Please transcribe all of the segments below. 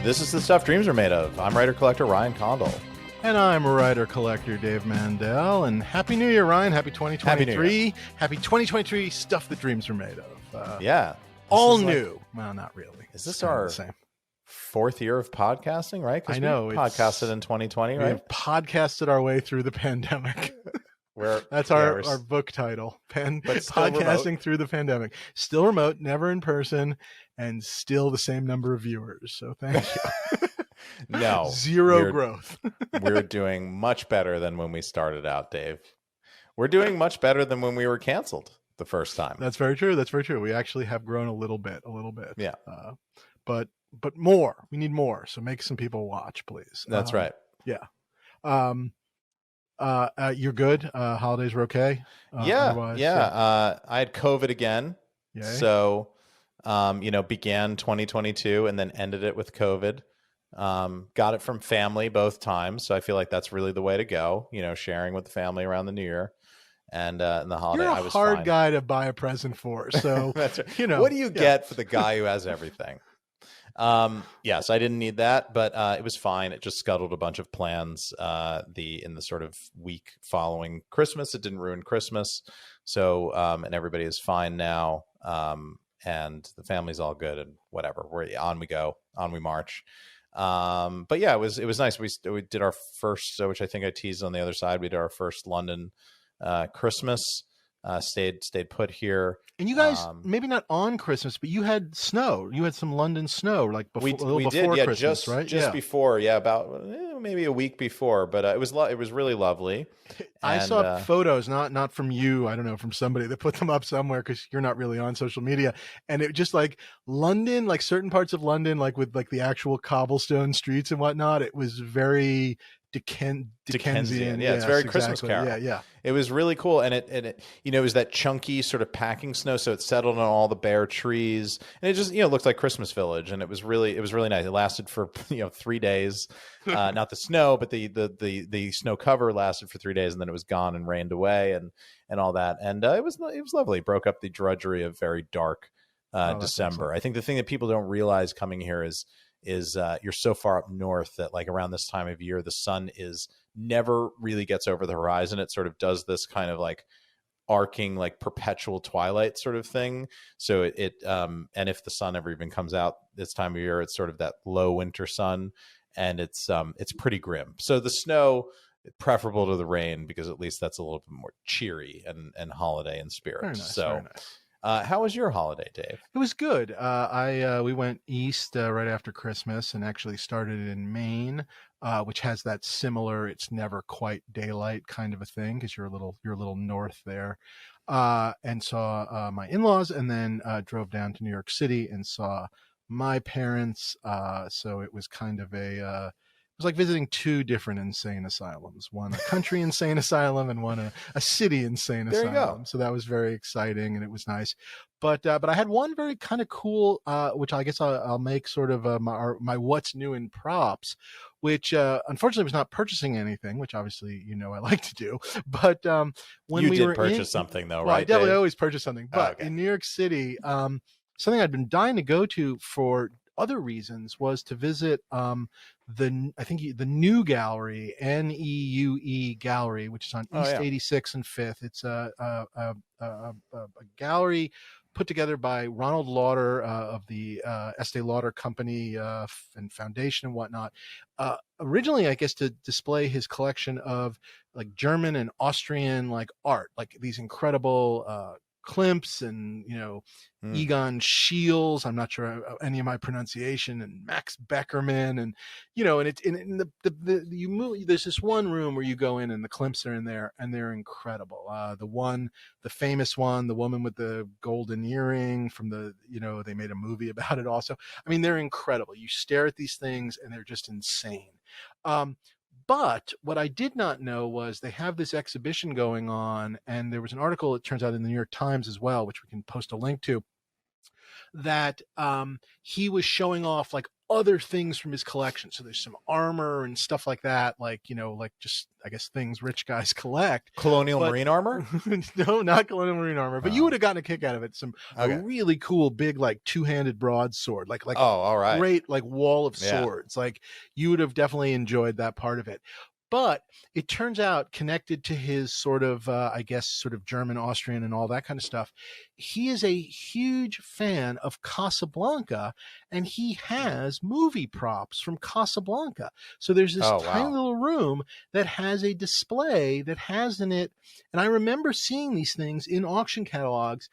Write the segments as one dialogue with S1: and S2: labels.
S1: This is the stuff dreams are made of. I'm writer-collector Ryan Condal.
S2: And I'm writer-collector Dave Mandel. And Happy New Year, Ryan. Happy 2023. Happy 2023 stuff that dreams are made of.
S1: Yeah.
S2: All new. Well, not really.
S1: Is this our fourth year of podcasting, right?
S2: I know.
S1: We podcasted in 2020, right?
S2: We've podcasted our way through the pandemic. That's our book title. Podcasting
S1: remote.
S2: Through the Pandemic. Still remote, never in person, and still the same number of viewers. So thank you.
S1: No.
S2: Zero growth.
S1: We're doing much better than when we started out, Dave. We're doing much better than when we were canceled the first time.
S2: That's very true. That's very true. We actually have grown a little bit.
S1: Yeah.
S2: But more. We need more. So make some people watch, please.
S1: That's right.
S2: Yeah. You're good. Holidays were okay.
S1: Yeah. I had COVID again.
S2: Yay.
S1: So, began 2022 and then ended it with COVID. Got it from family both times. So I feel like that's really the way to go, sharing with the family around the New Year and the holiday.
S2: You're a
S1: I was
S2: hard
S1: fine.
S2: guy to buy a present for. So,
S1: that's right. What do you get for the guy who has everything? Yes, I didn't need that, but it was fine. It just scuttled a bunch of plans in the sort of week following Christmas. It didn't ruin Christmas. So, and everybody is fine now. And the family's all good and whatever. We go, on we march. But yeah, it was nice. We did our first, which I think I teased on the other side. We did our first London Christmas. Stayed put here.
S2: And you guys, maybe not on Christmas, but you had snow. You had some London snow, like before, before Christmas, right?
S1: Just before, about maybe a week before. But it was really lovely.
S2: I saw photos, not from you. I don't know, from somebody that put them up somewhere because you're not really on social media. And it just like London, like certain parts of London, like with like the actual cobblestone streets and whatnot. It was very Dickensian.
S1: Yeah, it's very Christmas Carol.
S2: Yeah.
S1: It was really cool, and it was that chunky sort of packing snow, so it settled on all the bare trees, and it just looked like Christmas Village, and it was really nice. It lasted for 3 days, not the snow, but the snow cover lasted for 3 days, and then it was gone and rained away, and all that, and it was lovely. It broke up the drudgery of very dark December. I think the thing that people don't realize coming here is you're so far up north that like around this time of year, the sun never really gets over the horizon. It sort of does this kind of like arcing, like perpetual twilight sort of thing. So and if the sun ever even comes out this time of year, it's sort of that low winter sun, and it's pretty grim. So the snow, preferable to the rain, because at least that's a little bit more cheery and holiday in spirit.
S2: Very nice,
S1: so
S2: very nice.
S1: How was your holiday, Dave?
S2: It was good. We went east right after Christmas and actually started in Maine, which has that similar, it's never quite daylight kind of a thing because you're a little north there, and saw my in-laws, and then drove down to New York City and saw my parents. So it was kind of it was like visiting two different insane asylums, one a country insane asylum and one a city insane asylum.
S1: There you go.
S2: So that was very exciting and it was nice. But I had one very kind of cool, which I guess I'll make sort of my what's new in props, which unfortunately was not purchasing anything, which obviously I like to do. But when
S1: you
S2: we
S1: did
S2: were
S1: purchase something though,
S2: well,
S1: right?
S2: I definitely
S1: Dave?
S2: always purchase something. But
S1: okay.
S2: In New York City, something I'd been dying to go to for other reasons was to visit the new gallery, Neue Gallery, which is on East 86 and 5th. It's a gallery put together by Ronald Lauder of the Estee Lauder Company and Foundation and whatnot. Originally, I guess, to display his collection of like German and Austrian like art, like these incredible Klimts and Egon Schiele's, I'm not sure any of my pronunciation, and Max Beckerman, and you move. There's this one room where you go in and the Klimts are in there and they're incredible. The famous one, the woman with the golden earring from they made a movie about it also. I mean, they're incredible. You stare at these things and they're just insane. But what I did not know was they have this exhibition going on, and there was an article, it turns out, in the New York Times as well, which we can post a link to, that he was showing off like other things from his collection. So there's some armor and stuff like that, like, like just, I guess, things rich guys collect.
S1: Colonial Marine armor?
S2: No, not Colonial Marine armor, but you would have gotten a kick out of it. A really cool big, like, two-handed broadsword, like
S1: all right,
S2: great, like, wall of swords. Like, you would have definitely enjoyed that part of it. But it turns out, connected to his sort of, I guess, sort of German, Austrian, and all that kind of stuff, he is a huge fan of Casablanca, and he has movie props from Casablanca. So there's this tiny little room that has a display that has in it, and I remember seeing these things in auction catalogs.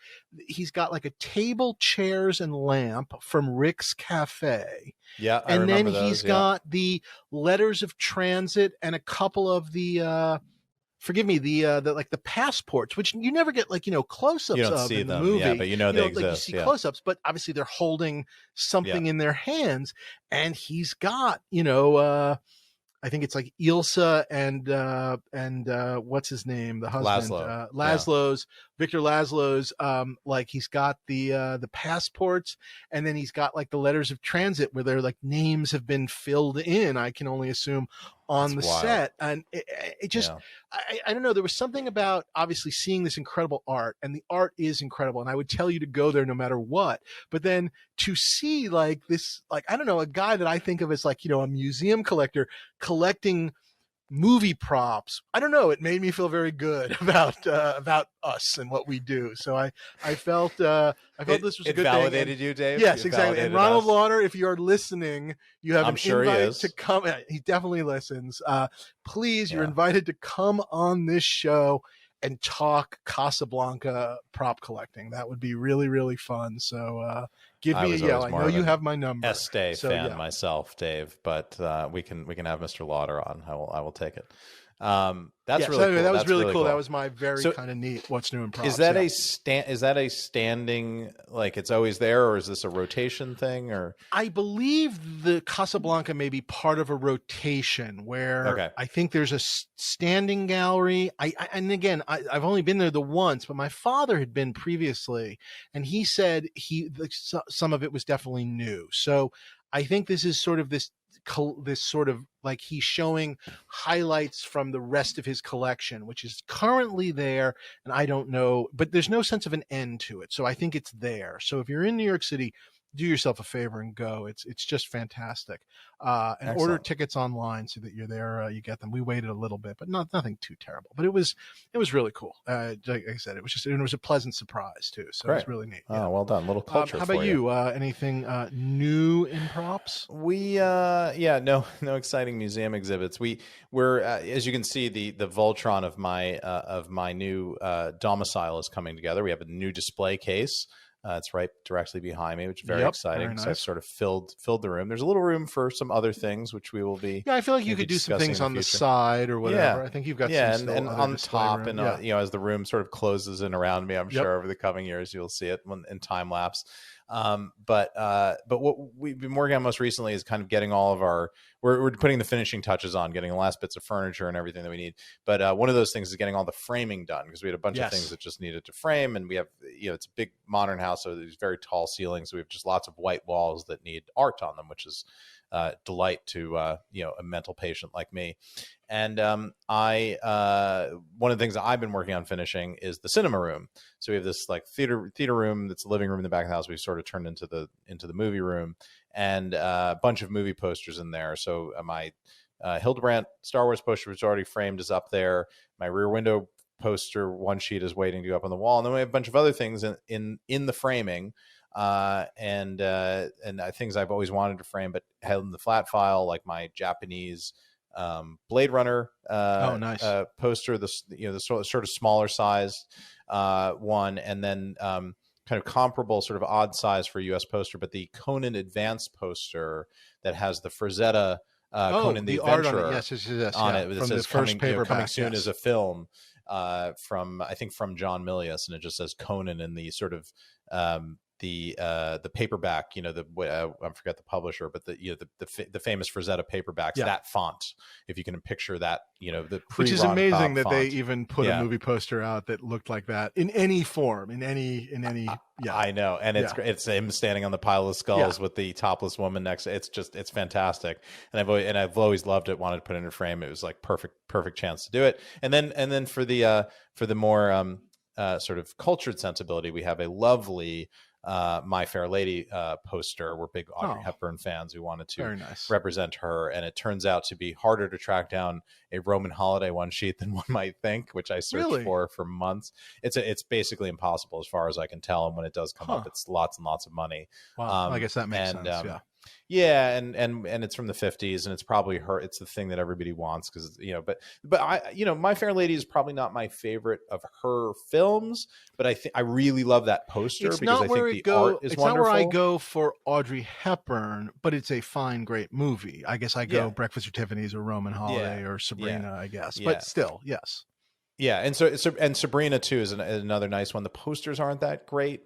S2: He's got like a table, chairs, and lamp from Rick's Cafe.
S1: Yeah,
S2: and then he's got the letters of transit and a couple of the the like the passports, which you never get, like, close-ups of in the movie.
S1: Yeah, but they exist.
S2: Like, you see close-ups, but obviously they're holding something in their hands, and he's got, I think it's like Ilsa and what's his name, the husband, Laszlo's, Victor Laszlo's. Like, he's got the passports, and then he's got like the letters of transit where their like names have been filled in, I can only assume, on the set. And it just, I don't know. There was something about obviously seeing this incredible art, and the art is incredible, and I would tell you to go there no matter what. But then to see like this, like, I don't know, a guy that I think of as like, a museum collector collecting movie props, I don't know, it made me feel very good about us and what we do. So I felt this was a good thing. It
S1: validated you, Dave?
S2: Yes, exactly. And Ronald Lauder, if you are listening, you have an invite to come. He definitely listens. Please, you're invited to come on this show and talk Casablanca prop collecting. That would be really, really fun. So give me a yell. I know you have my number.
S1: Estee fan myself, Dave, but we can have Mr. Lauder on. I will take it. That's really cool.
S2: That was really cool. That was my very kind of neat what's new in props.
S1: Is that a standing, like, it's always there, or is this a rotation thing? Or
S2: I believe the Casablanca may be part of a rotation where I think there's a standing gallery. And again, I've only been there the once, but my father had been previously, and he said some of it was definitely new. So I think this is sort of this sort of like he's showing highlights from the rest of his collection, which is currently there. And I don't know, but there's no sense of an end to it. So I think it's there. So if you're in New York City, do yourself a favor and go. It's just fantastic. And excellent. Order tickets online so that you're there. You get them. We waited a little bit, but nothing too terrible. But it was really cool. Like I said, it was a pleasant surprise too. So it was really neat.
S1: Oh, well done. Little culture.
S2: How about you? Anything new in props?
S1: We no exciting museum exhibits. We're as you can see, the Voltron of my new domicile is coming together. We have a new display case. It's right directly behind me, which is very exciting. Very nice. So I've sort of filled the room. There's a little room for some other things, which we will be.
S2: Yeah, I feel like you could do some things on the side or whatever. I think you've got some
S1: and on top, room. And as the room sort of closes in around me, I'm sure over the coming years you'll see it in time lapse. But what we've been working on most recently is kind of getting all of we're putting the finishing touches on, getting the last bits of furniture and everything that we need. But one of those things is getting all the framing done, because we had a bunch of things that just needed to frame, and we have, it's a big modern house, so there's very tall ceilings. So we have just lots of white walls that need art on them, which is delight to a mental patient like me. And one of the things that I've been working on finishing is the cinema room. So we have this like theater room that's a living room in the back of the house. We've sort of turned into the movie room, and a bunch of movie posters in there. So my Hildebrandt Star Wars poster, which is already framed, is up there. My Rear Window poster, one sheet, is waiting to go up on the wall, and then we have a bunch of other things in the framing. And things I've always wanted to frame but held in the flat file, like my Japanese Blade Runner poster, the sort of smaller sized one, and then kind of comparable, sort of odd size for a US poster, but the Conan Advance poster that has the Frazetta Conan the Adventurer on it. It says coming soon as a film from John Milius, and it just says Conan in the sort of the paperback, I forget the publisher, but the famous Frazetta paperbacks, that font, if you can picture that, the
S2: which is amazing that they
S1: font.
S2: even put a movie poster out that looked like that in any form, in any.
S1: I know, and it's him standing on the pile of skulls with the topless woman next. It's fantastic, and I've always loved it. Wanted to put it in a frame. It was like perfect chance to do it. And then for the more sort of cultured sensibility, we have a lovely My Fair Lady poster. We're big Audrey Hepburn fans. We wanted to represent her, and it turns out to be harder to track down a Roman holiday one sheet than one might think, which I searched for months. It's basically impossible as far as I can tell, and when it does come up, it's lots and lots of money.
S2: Wow, I guess that makes sense.
S1: Yeah, and it's from the 50s, and it's probably her. It's the thing that everybody wants because but I My Fair Lady is probably not my favorite of her films, but I really love that poster because I think the art is wonderful. It's not where
S2: I go for Audrey Hepburn, but it's a fine, great movie. I guess I go Breakfast at Tiffany's or Roman Holiday or Sabrina, I guess, but still, yes.
S1: Yeah, and and Sabrina too is another nice one. The posters aren't that great,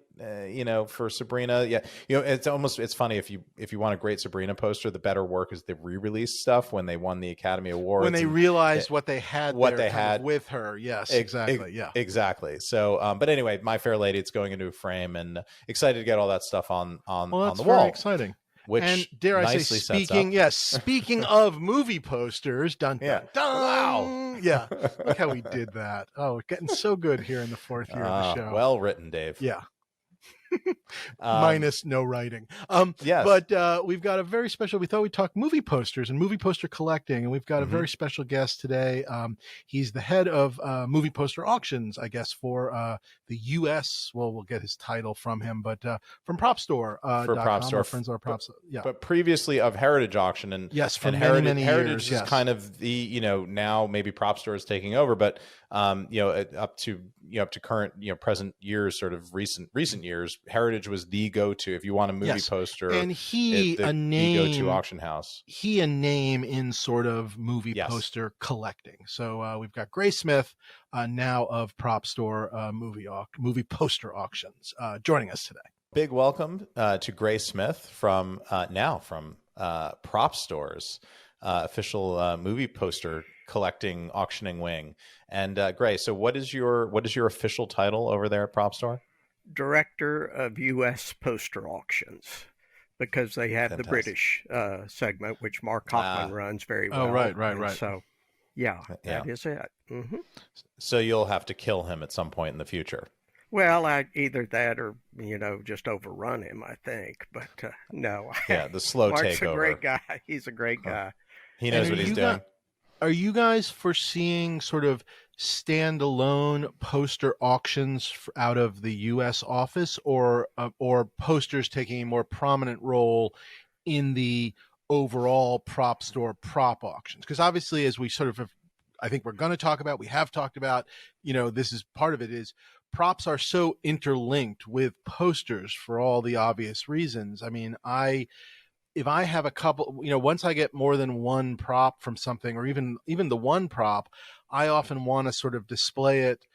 S1: for Sabrina. Yeah, it's funny if you want a great Sabrina poster, the better work is the re-release stuff when they won the Academy Awards.
S2: When they realized what they had with her. Yes, exactly.
S1: Exactly. So, but anyway, My Fair Lady, it's going into a frame, and excited to get all that stuff on the wall.
S2: Very exciting.
S1: Which
S2: and dare I say, speaking of movie posters, dun dun dun.
S1: Wow.
S2: Yeah. Look how we did that. Oh, we're getting so good here in the fourth year of the show.
S1: Well written, Dave.
S2: Yeah. Minus no writing.
S1: Yes.
S2: But we've got a very special, we thought we'd talk movie posters and movie poster collecting, and we've got a very special guest today. He's the head of movie poster auctions, I guess, for the US. Well, we'll get his title from him, but from Prop Store.
S1: For Prop Store.
S2: Friends are Prop Store. Yeah.
S1: But previously of Heritage Auction. And
S2: yes, for
S1: many
S2: Heritage
S1: years, is kind of the, now maybe Prop Store is taking over, but up to current, present years, sort of recent years, Heritage was the go-to if you want a movie poster,
S2: and the
S1: go-to auction house.
S2: He a name in sort of movie poster collecting. So we've got Gray Smith, now of Prop Store movie poster auctions, joining us today.
S1: Big welcome to Gray Smith from Prop Store's official movie poster collecting auctioning wing. And Gray, so what is your official title over there at Prop Store?
S3: Director of US Poster Auctions, because they have the British segment, which Mark Hoffman runs very well.
S2: Oh, right.
S3: So, that is it. Mm-hmm.
S1: So you'll have to kill him at some point in the future.
S3: Well, either that or, just overrun him, I think. But no.
S1: Yeah, the slow
S3: Mark's
S1: takeover.
S3: Mark's a great guy. He's a great guy.
S1: He knows what he's doing.
S2: Are you guys foreseeing sort of standalone poster auctions out of the U.S. office, or posters taking a more prominent role in the overall Prop Store prop auctions? Because obviously, as we sort of I think we're going to talk about, we have talked about, this is part of it, is props are so interlinked with posters for all the obvious reasons. I mean, if I have a couple, once I get more than one prop from something, or even the one prop, I often want to sort of display it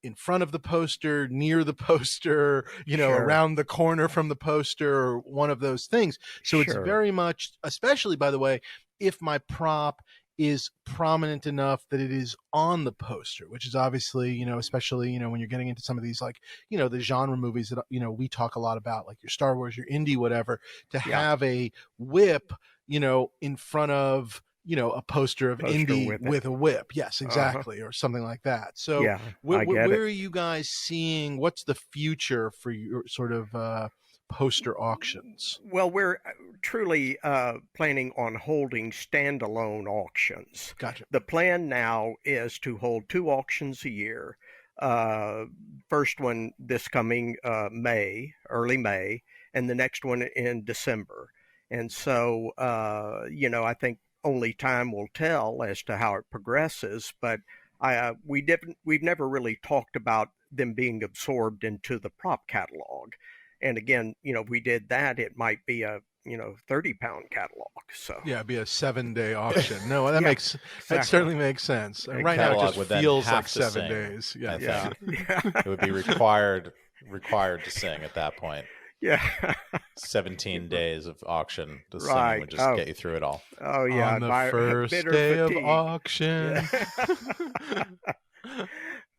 S2: in front of the poster, near the poster, around the corner from the poster, or one of those things. So it's very much, especially, by the way, if my prop is prominent enough that it is on the poster, which is obviously, especially, when you're getting into some of these, like, the genre movies that, we talk a lot about, like your Star Wars, your indie, whatever, to have a whip, in front of, a poster of indie with a whip. Yes, exactly. Or something like that. So where are you guys seeing, what's the future for your sort of, poster auctions?
S3: Well, we're truly planning on holding standalone auctions.
S2: Gotcha.
S3: The plan now is to hold 2 auctions a year. First one this coming early May, and the next one in December. And so, I think only time will tell as to how it progresses. But we've never really talked about them being absorbed into the prop catalog. And again, if we did that, it might be a 30-pound catalog. So
S2: it'd be a 7-day auction. No, that certainly makes sense. And right now, it just feels like 7 days.
S1: It would be required to sing at that point.
S3: Yeah.
S1: 17 days of auction. The singing
S3: Right.
S1: would just get you through it all.
S3: Oh yeah.
S2: On the first day of auction.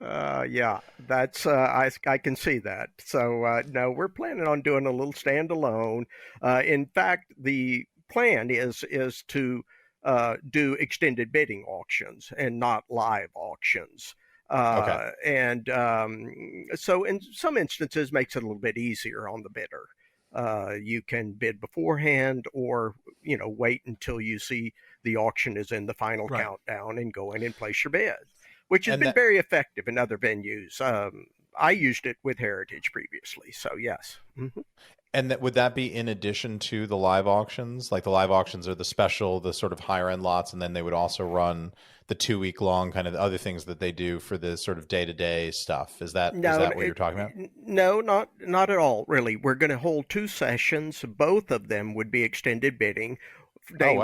S3: Yeah, that's I can see that. So no, we're planning on doing a little standalone. In fact, the plan is to do extended bidding auctions and not live auctions.
S1: Okay.
S3: And so in some instances makes it a little bit easier on the bidder. You can bid beforehand or, wait until you see the auction is in the final
S2: Right.
S3: countdown and go in and place your bid, which has
S1: And
S3: been
S1: that-
S3: very effective in other venues. I used it with Heritage previously, so yes. Mm-hmm.
S1: And would that be in addition to the live auctions? Like the live auctions are the special, the sort of higher end lots, and then they would also run the 2 week long kind of other things that they do for the sort of day-to-day stuff. Is that what you're talking about?
S3: No, not at all, really. We're going to hold 2 sessions. Both of them would be extended bidding. Day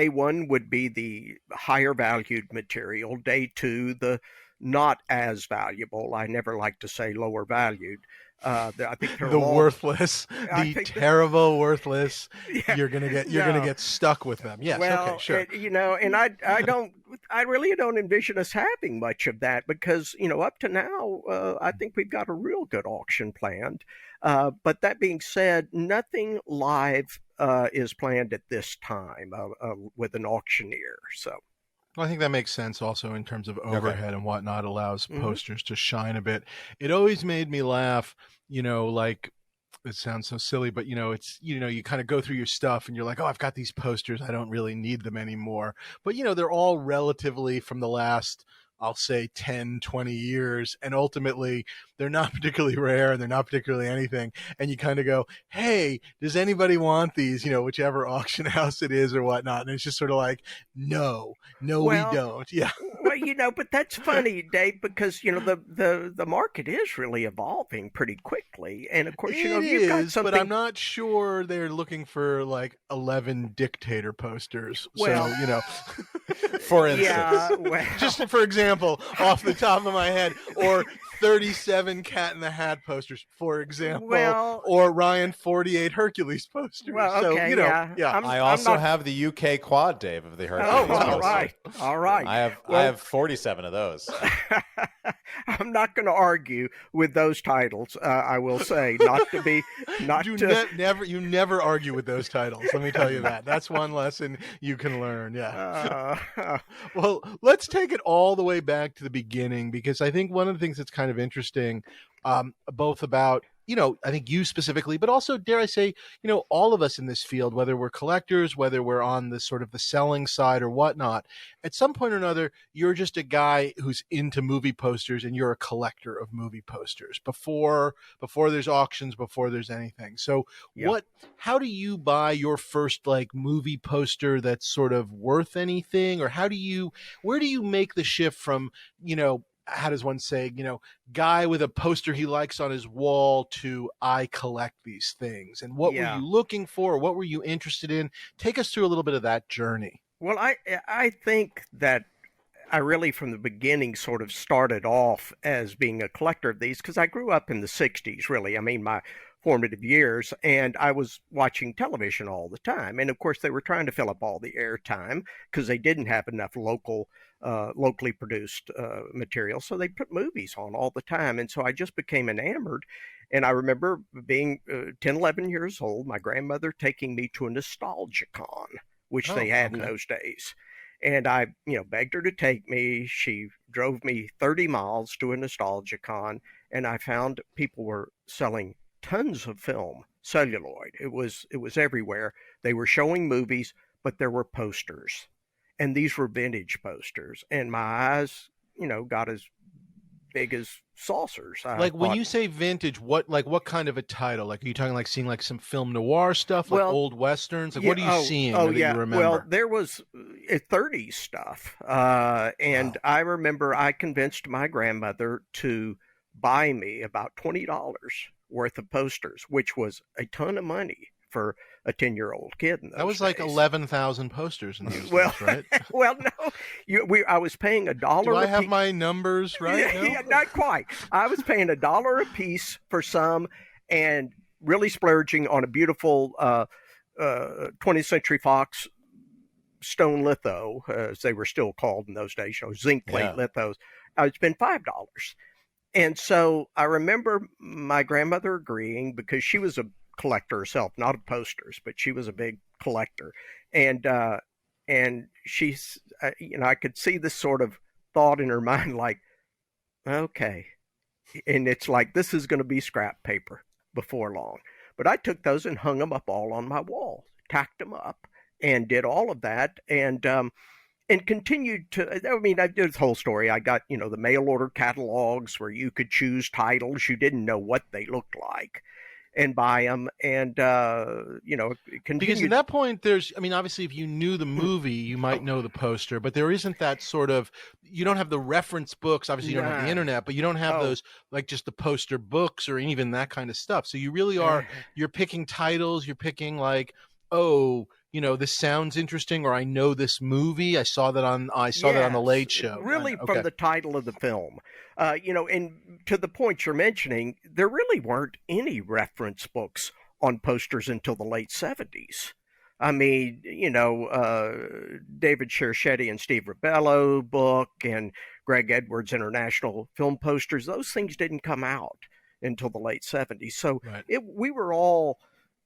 S3: one would be the higher valued material. Day 2, the not as valuable. I never like to say lower valued. I think
S2: the worthless, terrible, worthless.
S3: Yeah,
S2: you're gonna get stuck with them. Yes,
S3: well,
S2: okay, sure.
S3: And I really don't envision us having much of that because up to now, I think we've got a real good auction planned. But that being said, nothing live is planned at this time with an auctioneer. So.
S2: I think that makes sense also in terms of overhead and whatnot, allows posters to shine a bit. It always made me laugh, like it sounds so silly, but it's, you kind of go through your stuff and you're like, oh, I've got these posters. I don't really need them anymore. But, they're all relatively from the last, I'll say 10, 20 years. And ultimately they're not particularly rare and they're not particularly anything. And you kind of go, hey, does anybody want these, whichever auction house it is or whatnot. And it's just sort of like, no, we don't. Yeah.
S3: Well, but that's funny, Dave, because, the market is really evolving pretty quickly. And of course, you've got something.
S2: But I'm not sure they're looking for like 11 dictator posters.
S3: Well,
S2: so,
S1: for instance,
S2: just for example, off the top of my head, or 37 Cat in the Hat posters, for example, or Ryan 48 Hercules posters.
S3: Well, okay,
S2: yeah.
S1: I also have the UK quad, Dave, of the Hercules.
S3: Oh, all right.
S1: I have 47 of those.
S3: I'm not going to argue with those titles. I will say
S2: you never argue with those titles. Let me tell you that. That's one lesson you can learn. Yeah. Well, let's take it all the way back to the beginning, because I think one of the things that's kind of interesting, both about, I think you specifically, but also, dare I say, all of us in this field, whether we're collectors, whether we're on the sort of the selling side or whatnot, at some point or another, you're just a guy who's into movie posters and you're a collector of movie posters before there's auctions, before there's anything. So how do you buy your first like movie poster that's sort of worth anything? Or where do you make the shift from, how does one say, guy with a poster he likes on his wall to I collect these things? And what were you looking for? What were you interested in? Take us through a little bit of that journey.
S3: Well, I think that I really from the beginning sort of started off as being a collector of these because I grew up in the 60s, really. I mean, my formative years, and I was watching television all the time. And of course, they were trying to fill up all the airtime because they didn't have enough locally produced material. So they put movies on all the time. And so I just became enamored. And I remember being 10, 11 years old, my grandmother taking me to a Nostalgia-Con, which they had in those days. And I, begged her to take me. She drove me 30 miles to a Nostalgia-Con, and I found people were selling tons of film, celluloid. It was everywhere. They were showing movies, but there were posters. And these were vintage posters. And my eyes, got as big as saucers.
S2: When you say vintage, what kind of a title? Like, are you talking like seeing like some film noir stuff, like old westerns? Like, what are you seeing that you remember?
S3: Well, there was 30s stuff. And I remember I convinced my grandmother to buy me about $20 worth of posters, which was a ton of money for a 10-year-old kid in those
S2: That was
S3: days.
S2: like 11,000 posters in those days, right?
S3: Well, no. I was paying $1
S2: Do I have my numbers right?
S3: Yeah, not quite. I was paying $1 a piece for some, and really splurging on a beautiful 20th Century Fox stone litho, as they were still called in those days, zinc plate lithos. I would spend $5. And so I remember my grandmother agreeing, because she was a collector herself, not of posters, but she was a big collector. And she's, I could see this sort of thought in her mind, like, okay. And it's like, this is going to be scrap paper before long. But I took those and hung them up all on my wall, tacked them up, and did all of that. And continued to, I did this whole story. I got, the mail order catalogs where you could choose titles. You didn't know what they looked like and buy them. And, continued.
S2: Because at that point, there's, obviously, if you knew the movie, you might know the poster, but there isn't that sort of, you don't have the reference books. Obviously, you don't have the internet, but you don't have those, like just the poster books or even that kind of stuff. So you really are, you're picking titles, you're picking like, this sounds interesting, or I know this movie. I saw that on the Late Show.
S3: Really, from the title of the film, and to the point you're mentioning, there really weren't any reference books on posters until the late 70s. David Cherchetti and Steve Ribello book and Greg Edwards International Film Posters, those things didn't come out until the late 70s. So we were all,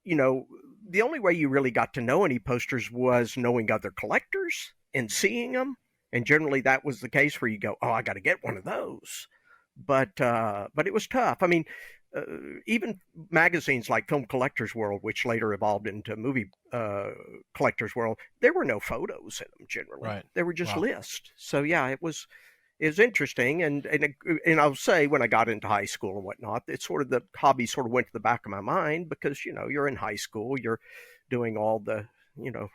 S3: the only way you really got to know any posters was knowing other collectors and seeing them. And generally that was the case where you go, I got to get one of those. But it was tough. Even magazines like Film Collectors World, which later evolved into Movie Collectors World, there were no photos in them generally.
S2: Right.
S3: They were just lists. So yeah, it was interesting. And I'll say, when I got into high school and whatnot, it's sort of, the hobby sort of went to the back of my mind, because, you're in high school, you're doing all the,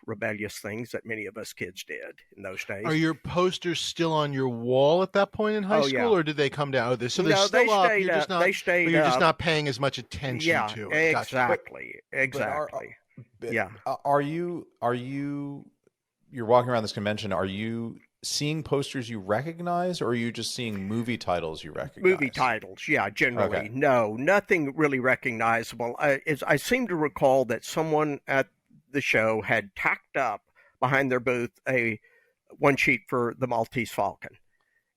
S3: rebellious things that many of us kids did in those days.
S2: Are your posters still on your wall at that point in high school, or did they come down? So they're still up. You're just not, you're just not paying as much attention to it.
S3: Exactly. Exactly.
S1: Are you, you're walking around this convention, are you seeing posters you recognize, or are you just seeing movie titles you recognize?
S3: Movie titles, generally. Okay. No, nothing really recognizable. I seem to recall that someone at the show had tacked up behind their booth a one sheet for the Maltese Falcon,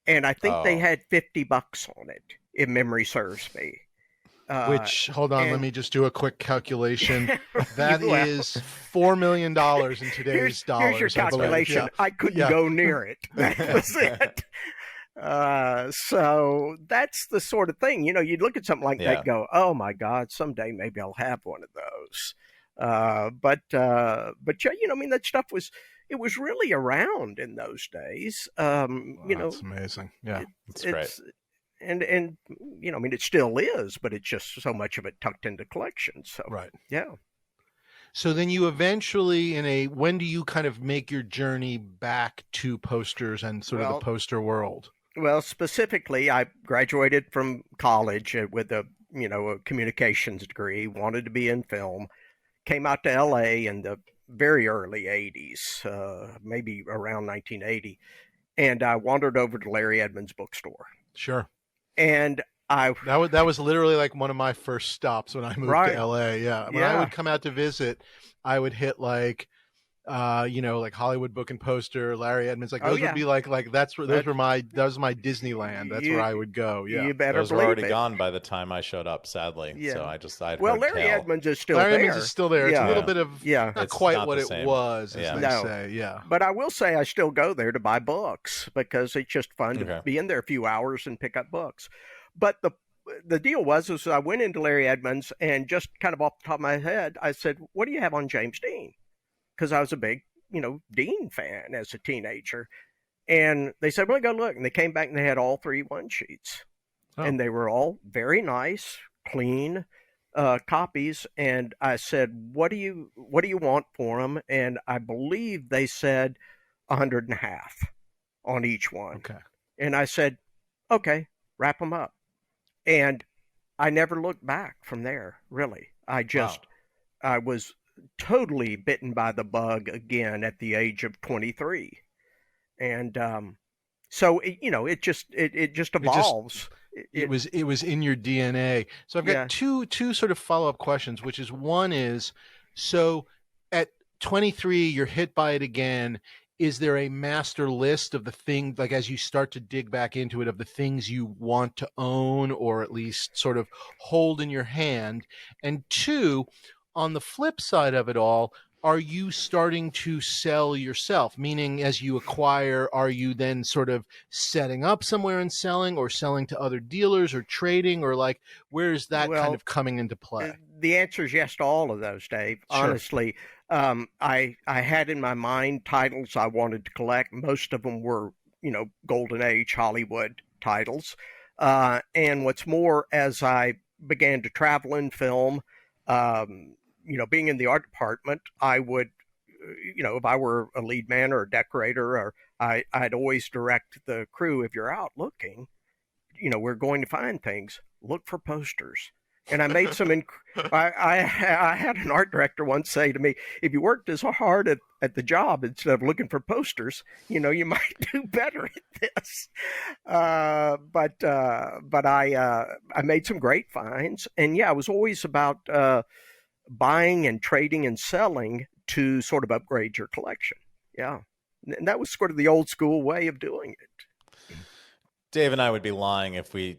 S3: and I think they had $50 on it, if memory serves me.
S2: Which, hold on, let me just do a quick calculation. That is $4 million in today's dollars.
S3: Here's your calculation. I couldn't go near it. That was it. So that's the sort of thing, you'd look at something like that and go, oh my God, someday maybe I'll have one of those. But that stuff was really around in those days.
S2: That's amazing. Yeah,
S1: that's great.
S3: And it still is, but it's just so much of it tucked into collections. So yeah.
S2: So then you eventually, when do you kind of make your journey back to posters and sort of the poster world?
S3: Well, specifically, I graduated from college with a communications degree, wanted to be in film, came out to LA in the very early 80s, maybe around 1980, and I wandered over to Larry Edmunds' bookstore.
S2: Sure.
S3: And
S2: that was literally like one of my first stops when I moved to LA. Yeah. When I would come out to visit, I would hit like Hollywood Book and Poster, Larry Edmunds, those would be like that was my Disneyland. That's where I would go. Yeah.
S3: You better
S1: those were already gone by the time I showed up, sadly.
S3: Yeah.
S1: So
S3: Larry Edmunds is still
S2: there.
S3: Larry
S2: Edmunds is still there. It's a little bit of not quite
S1: not
S2: what it
S1: same.
S2: was, as they say. Yeah.
S3: But I will say I still go there to buy books, because it's just fun to be in there a few hours and pick up books. But the deal was I went into Larry Edmunds, and just kind of off the top of my head, I said, what do you have on James Dean? Because I was a big, Dean fan as a teenager. And they said, well, go look. And they came back and they had all 3 one sheets. Oh. And they were all very nice, clean copies. And I said, what do you want for them? And I believe they said $150 on each one.
S2: Okay.
S3: And I said, okay, wrap them up. And I never looked back from there, really. I was totally bitten by the bug again at the age of 23. And so, it just evolves.
S2: it was in your DNA. So I've got two sort of follow-up questions, which is, one is, so at 23 you're hit by it again. Is there a master list of the things, like as you start to dig back into it, of the things you want to own or at least sort of hold in your hand? And two, on the flip side of it all, are you starting to sell yourself? Meaning, as you acquire, are you then sort of setting up somewhere and selling, or selling to other dealers, or trading, or like, where is that kind of coming into play?
S3: The answer is yes to all of those, Dave.
S2: Sure.
S3: Honestly, I had in my mind titles I wanted to collect. Most of them were, Golden Age Hollywood titles. And what's more, as I began to travel in film, being in the art department, I would, if I were a lead man or a decorator, or I'd always direct the crew, if you're out looking, we're going to find things, look for posters. And I made some, I had an art director once say to me, if you worked as hard at the job instead of looking for posters, you might do better at this. But I made some great finds. And I was always about buying and trading and selling to sort of upgrade your collection. Yeah. And that was sort of the old school way of doing it.
S1: Dave and I would be lying if we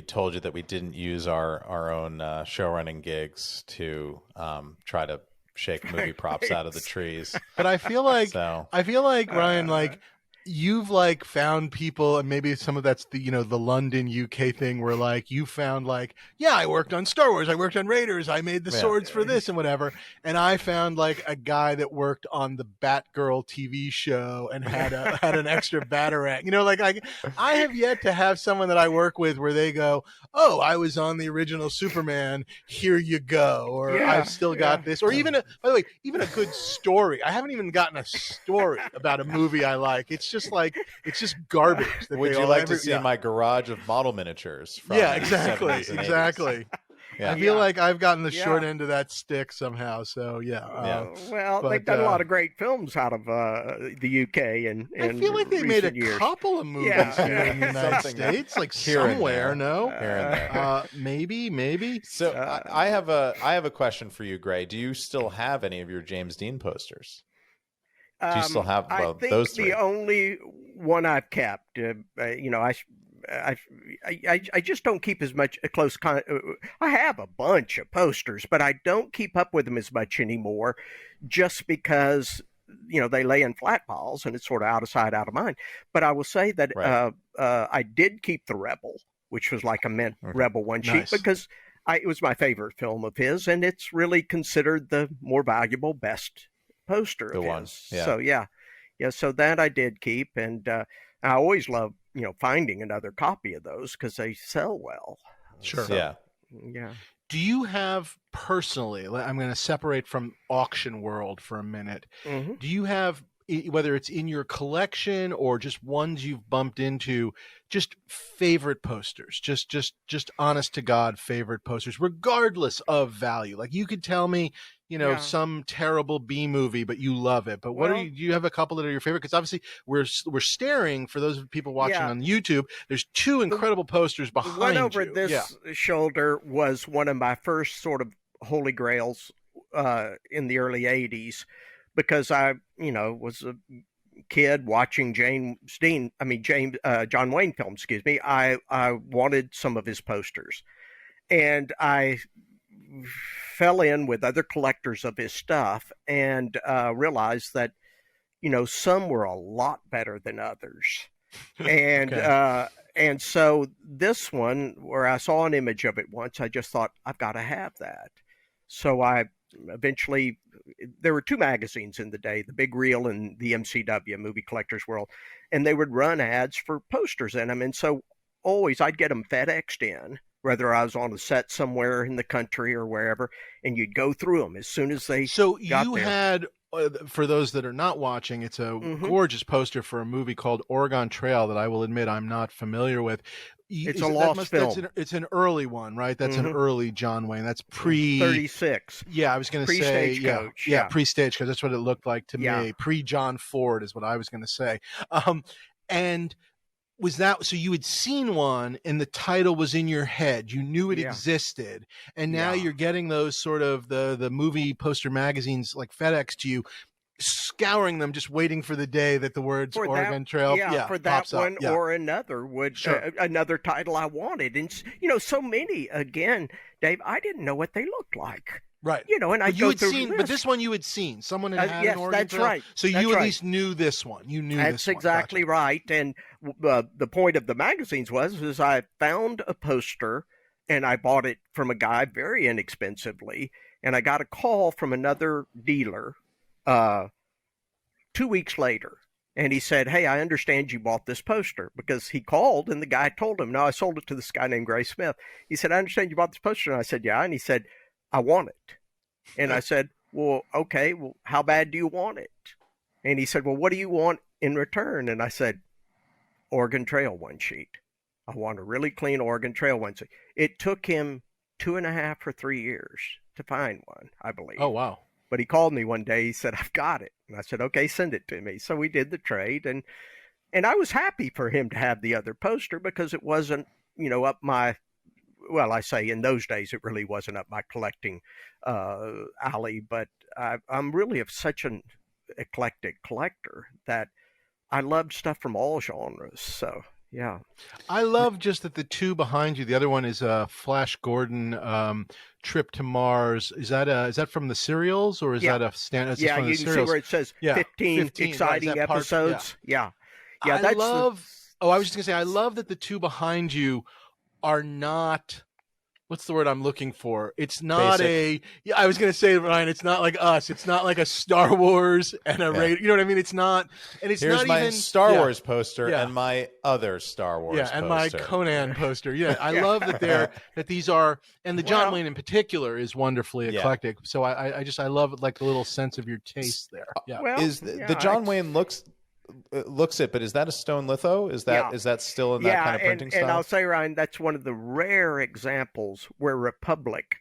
S1: told you that we didn't use our own show running gigs to try to shake movie props out of the trees.
S2: But I feel like Ryan, like, you've like found people, and maybe some of that's the the London UK thing, where like you found like, I worked on Star Wars, I worked on Raiders, I made the swords for this and whatever, and I found like a guy that worked on the Batgirl TV show and had an extra Batarang. Like I have yet to have someone that I work with where they go, oh, I was on the original Superman, here you go, or I've still got this, or even by the way, even a good story. I haven't even gotten a story about a movie I like. It's just garbage.
S1: Would you like to see my garage of model miniatures? From
S2: exactly.
S1: Yeah.
S2: I feel like I've gotten the short end of that stick somehow. So
S3: well, they've done a lot of great films out of the UK, and
S2: I feel like they made a couple of movies here in the United States, like somewhere. No,
S1: here and there.
S2: Maybe.
S1: So I have a question for you, Gray. Do you still have any of your James Dean posters? Do you still have
S3: I think
S1: those three?
S3: The only one I've kept, I just don't keep as much close. I have a bunch of posters, but I don't keep up with them as much anymore, just because they lay in flat piles and it's sort of out of sight, out of mind. But I will say that I did keep the Rebel, which was like a mint Rebel one sheet, because it was my favorite film of his, and it's really considered the more valuable, best poster of his. So that I did keep, and I always love finding another copy of those because they sell well.
S2: Sure.
S3: Yeah.
S2: Do you have personally, I'm going to separate from auction world for a minute. Mm-hmm. Do you have, whether it's in your collection or just ones you've bumped into, just favorite posters, just honest to God favorite posters, regardless of value? Like, you could tell me, some terrible B movie, but you love it. But do you have a couple that are your favorite? Because obviously we're staring, for those people watching on YouTube, there's two incredible posters behind you.
S3: One over this shoulder was one of my first sort of holy grails in the early 80s, because I, was a kid watching John Wayne films, I wanted some of his posters, and I fell in with other collectors of his stuff, and realized that some were a lot better than others. And and so this one, where I saw an image of it once, I just thought, I've got to have that. So I eventually, there were two magazines in the day, the Big Reel and the MCW, Movie Collectors World, and they would run ads for posters in them. And so always I'd get them FedExed in, whether I was on a set somewhere in the country or wherever, and you'd go through them as soon as they got there.
S2: Had, for those that are not watching, it's a gorgeous poster for a movie called Oregon Trail that I will admit I'm not familiar with.
S3: It's a lost film.
S2: It's an early one, right? That's an early John Wayne. That's pre
S3: 36.
S2: Yeah, I was going to say
S3: Stagecoach.
S2: Pre-Stagecoach. That's what it looked like to me. Pre John Ford is what I was going to say. And was that so you had seen one and the title was in your head, you knew it
S3: Yeah.
S2: existed, and now
S3: Yeah.
S2: you're getting those sort of the movie poster magazines like FedEx to you, scouring them, just waiting for the day that the words
S3: For
S2: Oregon
S3: that,
S2: Trail
S3: for that
S2: pops
S3: one
S2: up. Yeah.
S3: or another would
S2: Sure.
S3: another title I wanted, and so many. Again, Dave, I didn't know what they looked like.
S2: Right.
S3: And I'd
S2: you
S3: go
S2: had
S3: through
S2: seen,
S3: the
S2: but
S3: list.
S2: this one you had seen. Someone had had
S3: Yes,
S2: an Oregon
S3: that's
S2: Trail.
S3: right.
S2: So
S3: That's
S2: you at
S3: right.
S2: least knew this one. You knew
S3: That's
S2: this one.
S3: exactly
S2: Gotcha.
S3: right. And the point of the magazines was I found a poster, and I bought it from a guy very inexpensively, and I got a call from another dealer 2 weeks later. And he said, "Hey, I understand you bought this poster," because he called and the guy told him. Now, I sold it to this guy named Gray Smith. He said, "I understand you bought this poster." And I said, "Yeah." And he said, "I want it." And I said, "Well, okay, well, how bad do you want it?" And he said, "Well, what do you want in return?" And I said, "Oregon Trail one sheet. I want a really clean Oregon Trail one sheet." It took him 2.5 or 3 years to find one, I believe.
S2: Oh, wow.
S3: But he called me one day. He said, "I've got it." And I said, "Okay, send it to me." So we did the trade, and I was happy for him to have the other poster, because it wasn't, up my, well, I say in those days it really wasn't up my collecting alley, but I'm really of such an eclectic collector that I loved stuff from all genres. So yeah.
S2: I love just that the two behind you. The other one is Flash Gordon, Trip to Mars. Is that from the serials, or is that a stand?
S3: Yeah,
S2: from
S3: you
S2: the
S3: can
S2: serials?
S3: see where it says 15
S2: 15,
S3: exciting
S2: right, is that part-
S3: episodes. Yeah.
S2: I
S3: that's
S2: love. I was just gonna say, I love that the two behind you are not. What's the word I'm looking for? It's not
S1: Basic.
S2: I was going to say, Ryan, it's not like us. It's not like a Star Wars and a radio. You know what I mean? It's not, and it's
S1: Here's
S2: not
S1: my
S2: even
S1: Star Wars poster
S2: Yeah.
S1: and my other Star Wars poster.
S2: and my Conan poster. Yeah, I love that that these are, and the John Wayne in particular is wonderfully eclectic. So I love like the little sense of your taste there. Yeah.
S3: Well,
S1: the John Wayne looks it, but is that a stone litho? Is that still in that kind of printing style?
S3: And I'll say, Ryan, that's one of the rare examples where Republic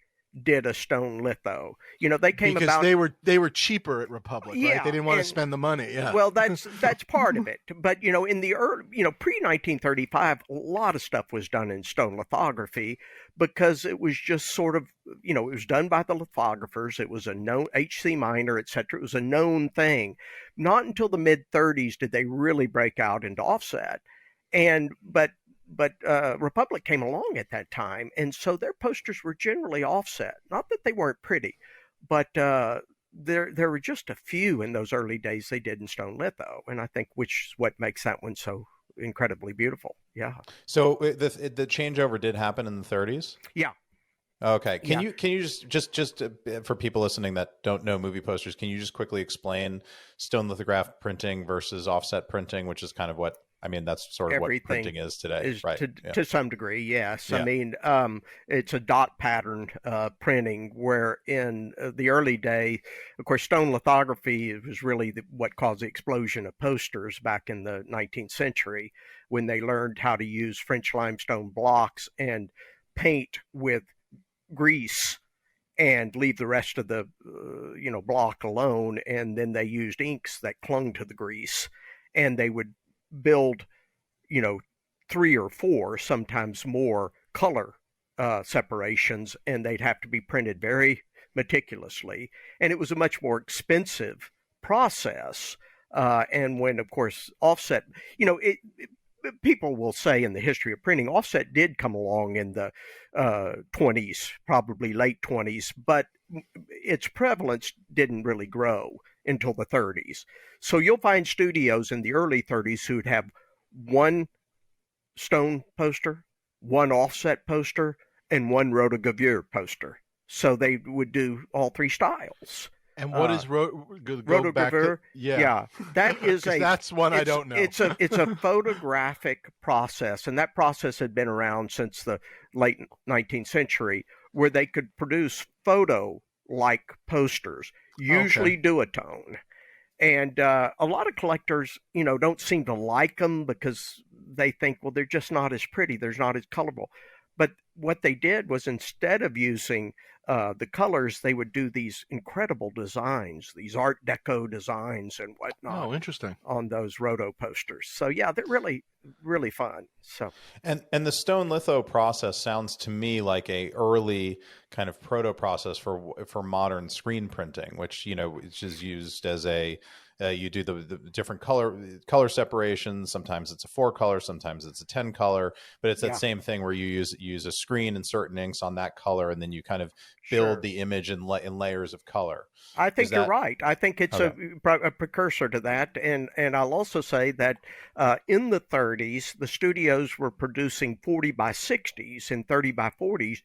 S3: did a stone litho. They came
S2: because
S3: about
S2: they were cheaper at Republic, right? They didn't want to spend the money. Yeah.
S3: Well, that's part of it. But in the early, pre-1935, a lot of stuff was done in stone lithography, because it was just sort of, it was done by the lithographers. It was a known HC Minor, etc. It was a known thing. Not until the mid-30s did they really break out into offset. But Republic came along at that time, and so their posters were generally offset. Not that they weren't pretty, but there were just a few in those early days they did in stone litho, and I think which is what makes that one so incredibly beautiful. Yeah.
S1: So the changeover did happen in the 30s?
S3: Yeah.
S1: Okay. Can you just for people listening that don't know movie posters, can you just quickly explain stone lithograph printing versus offset printing, which is kind of what that's sort of
S3: Everything
S1: what printing is today, right?
S3: To some degree, yes.
S1: Yeah.
S3: I mean, it's a dot pattern printing, where in the early day, of course, stone lithography was really what caused the explosion of posters back in the 19th century, when they learned how to use French limestone blocks and paint with grease and leave the rest of the block alone, and then they used inks that clung to the grease, and they would build 3 or 4, sometimes more, color separations, and they'd have to be printed very meticulously, and it was a much more expensive process. And when, of course, offset, people will say in the history of printing, offset did come along in the 20s, probably late 20s, but its prevalence didn't really grow until the 30s. So you'll find studios in the early 30s who'd have one stone poster, one offset poster, and one rotogravure poster. So they would do all 3 styles.
S2: And what is
S3: rotogravure? Yeah, that is
S2: that's one I don't know.
S3: It's a photographic process, and that process had been around since the late 19th century, where they could produce photo-like posters, usually duotone. And a lot of collectors, don't seem to like them, because they think, well, they're just not as pretty, they're not as colorful. But what they did was, instead of using the colors, they would do these incredible designs, these Art Deco designs and whatnot.
S2: Oh, interesting.
S3: On those roto posters. So yeah, they're really, really fun. So
S1: and the stone litho process sounds to me like a early kind of proto process for modern screen printing, which which is used as a you do the different color separations. Sometimes it's a 4-color, sometimes it's a 10-color, but it's that same thing where you use a screen and certain inks on that color, and then you kind of build the image in layers of color.
S3: I think you're right. I think it's a precursor to that, and I'll also say that in the 30s, the studios were producing 40 by 60s and 30 by 40s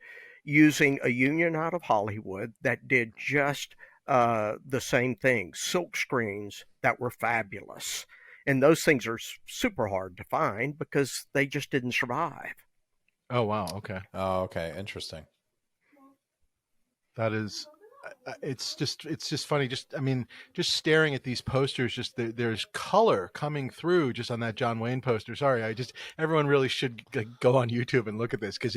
S3: using a union out of Hollywood that did just the same thing, silk screens that were fabulous. And those things are super hard to find because they just didn't survive.
S2: Oh, wow. Okay.
S1: Oh, okay. Interesting.
S2: That is, it's just funny. Just staring at these posters, there's color coming through just on that John Wayne poster. Sorry, everyone really should go on YouTube and look at this because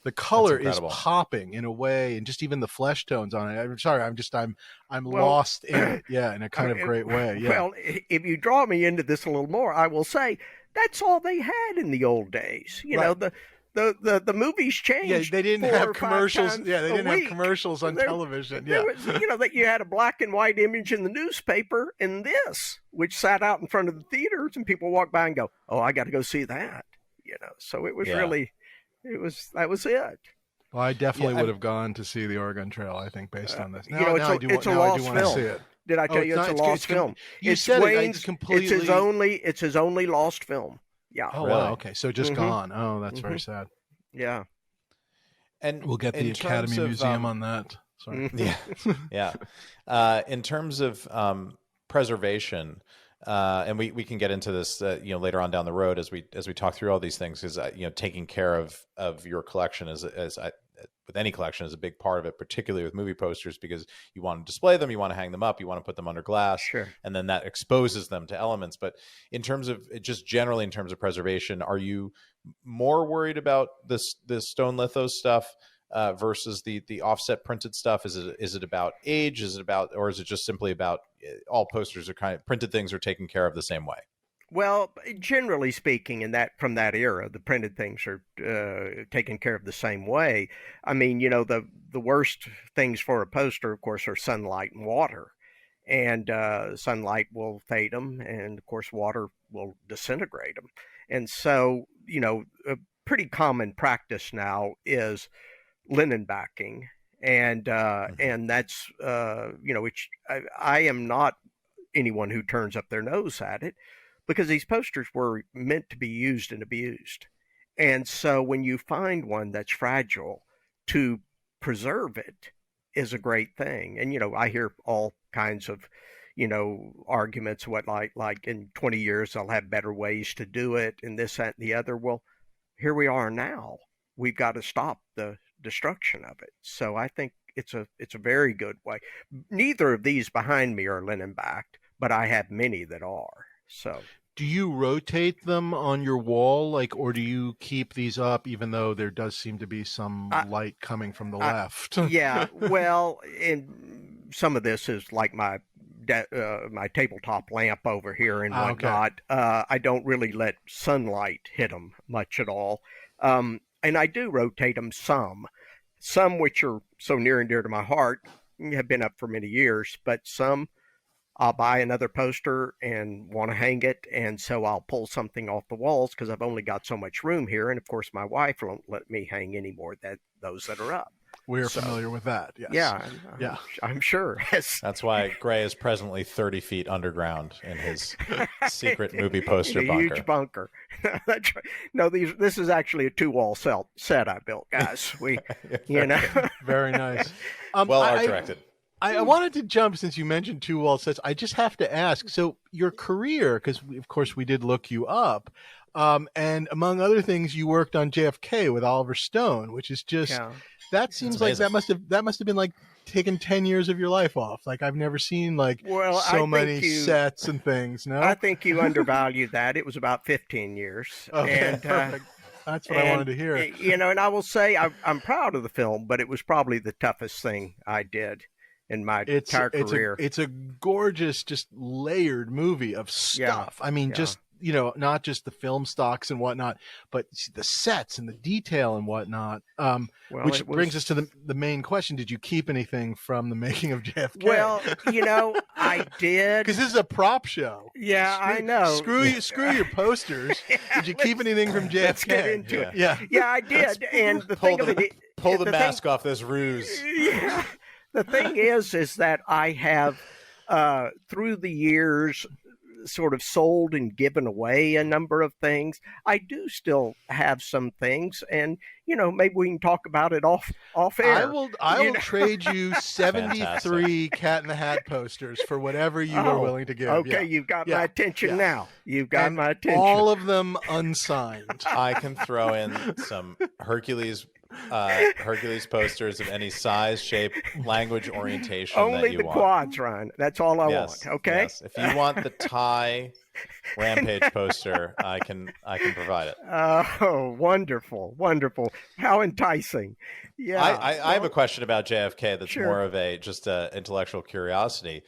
S2: the color is popping in a way, and just even the flesh tones on it. I'm sorry, I'm lost in it. Yeah, in a kind of great way. Yeah.
S3: Well, if you draw me into this a little more, I will say that's all they had in the old days. You know, the movies changed.
S2: Yeah, they didn't have commercials. Yeah, they didn't have commercials on television. Yeah,
S3: there was, that you had a black and white image in the newspaper, and this, which sat out in front of the theaters, and people walk by and go, "Oh, I got to go see that." So it was really, that was it.
S2: Well, I definitely would have gone to see the Oregon Trail. I think based on this.
S3: It's a lost film. Did I tell you it's a lost film? It's Wayne's. It's his only lost film. Yeah.
S2: Oh, wow. Okay. So just gone. Oh, that's very sad.
S3: Yeah.
S1: And
S2: we'll get the Academy Museum on that. Sorry.
S1: Yeah. In terms of preservation, and we can get into this, later on down the road as we talk through all these things, because taking care of your collection as with any collection is a big part of it, particularly with movie posters, because you want to display them, you want to hang them up, you want to put them under glass, and then that exposes them to elements. But in terms of just generally in terms of preservation, are you more worried about this stone litho stuff versus the offset printed stuff? Is it about age? Or is it just simply about all posters are kind of printed things are taken care of the same way?
S3: Well, generally speaking, from that era, the printed things are taken care of the same way. I mean, the worst things for a poster, of course, are sunlight and water. And sunlight will fade them, and of course, water will disintegrate them. And so, a pretty common practice now is linen backing, and that's which I am not anyone who turns up their nose at it, because these posters were meant to be used and abused. And so when you find one that's fragile, to preserve it is a great thing. And, I hear all kinds of, arguments, like in 20 years, they'll have better ways to do it and this, that, and the other. Well, here we are now. We've got to stop the destruction of it. So I think it's a very good way. Neither of these behind me are linen backed, but I have many that are. So,
S2: do you rotate them on your wall, or do you keep these up, even though there does seem to be some light coming from the left?
S3: Yeah, well, and some of this is like my tabletop lamp over here and whatnot. Okay. I don't really let sunlight hit them much at all, and I do rotate them some which are so near and dear to my heart have been up for many years, but some I'll buy another poster and want to hang it, and so I'll pull something off the walls because I've only got so much room here, and of course my wife won't let me hang any more than those that are up.
S2: We're familiar with that. Yes.
S3: Yeah, I'm sure.
S1: That's why Gray is presently 30 feet underground in his secret movie poster bunker.
S3: Huge bunker. That's right. No, this is actually a 2-wall set I built, guys.
S2: Very nice.
S1: Art directed.
S2: I wanted to jump, since you mentioned 2-wall sets. I just have to ask, so your career, because of course we did look you up, and among other things, you worked on JFK with Oliver Stone, which is just, that seems like that must have been like taking 10 years of your life off. Like, I've never seen so many sets and things. No,
S3: I think you undervalue that. It was about 15 years.
S2: Okay,
S3: and
S2: That's what I wanted to hear.
S3: You know, and I will say I'm proud of the film, but it was probably the toughest thing I did in my entire career.
S2: It's a gorgeous, just layered movie of stuff. I mean, just, you know, not just the film stocks and whatnot, but the sets and the detail and whatnot. Which brings us to the main question. Did you keep anything from the making of JFK?
S3: Well, you know, I did.
S2: Because this is a prop show.
S3: Yeah, I know.
S2: Screw your posters. Did you keep anything from JFK?
S3: Let's get into it.
S2: Yeah,
S3: I did. And the thing of it,
S1: pull the mask off this ruse.
S3: Yeah. The thing is that I have, through the years, sort of sold and given away a number of things. I do still have some things, and you know, maybe we can talk about it off air.
S2: I will trade you 73 Cat in the Hat posters for whatever you are willing to give.
S3: Okay, you've got my attention now. You've got my attention.
S2: All of them unsigned.
S1: I can throw in some Hercules posters of any size, shape, language, orientation.
S3: Only
S1: that you
S3: the
S1: want.
S3: Quads, Ryan. That's all I want. Okay.
S1: Yes. If you want the tie Rampage poster, I can provide it.
S3: Oh, wonderful, wonderful! How enticing! Yeah.
S1: I have a question about JFK that's
S3: Sure.
S1: more of a just intellectual curiosity,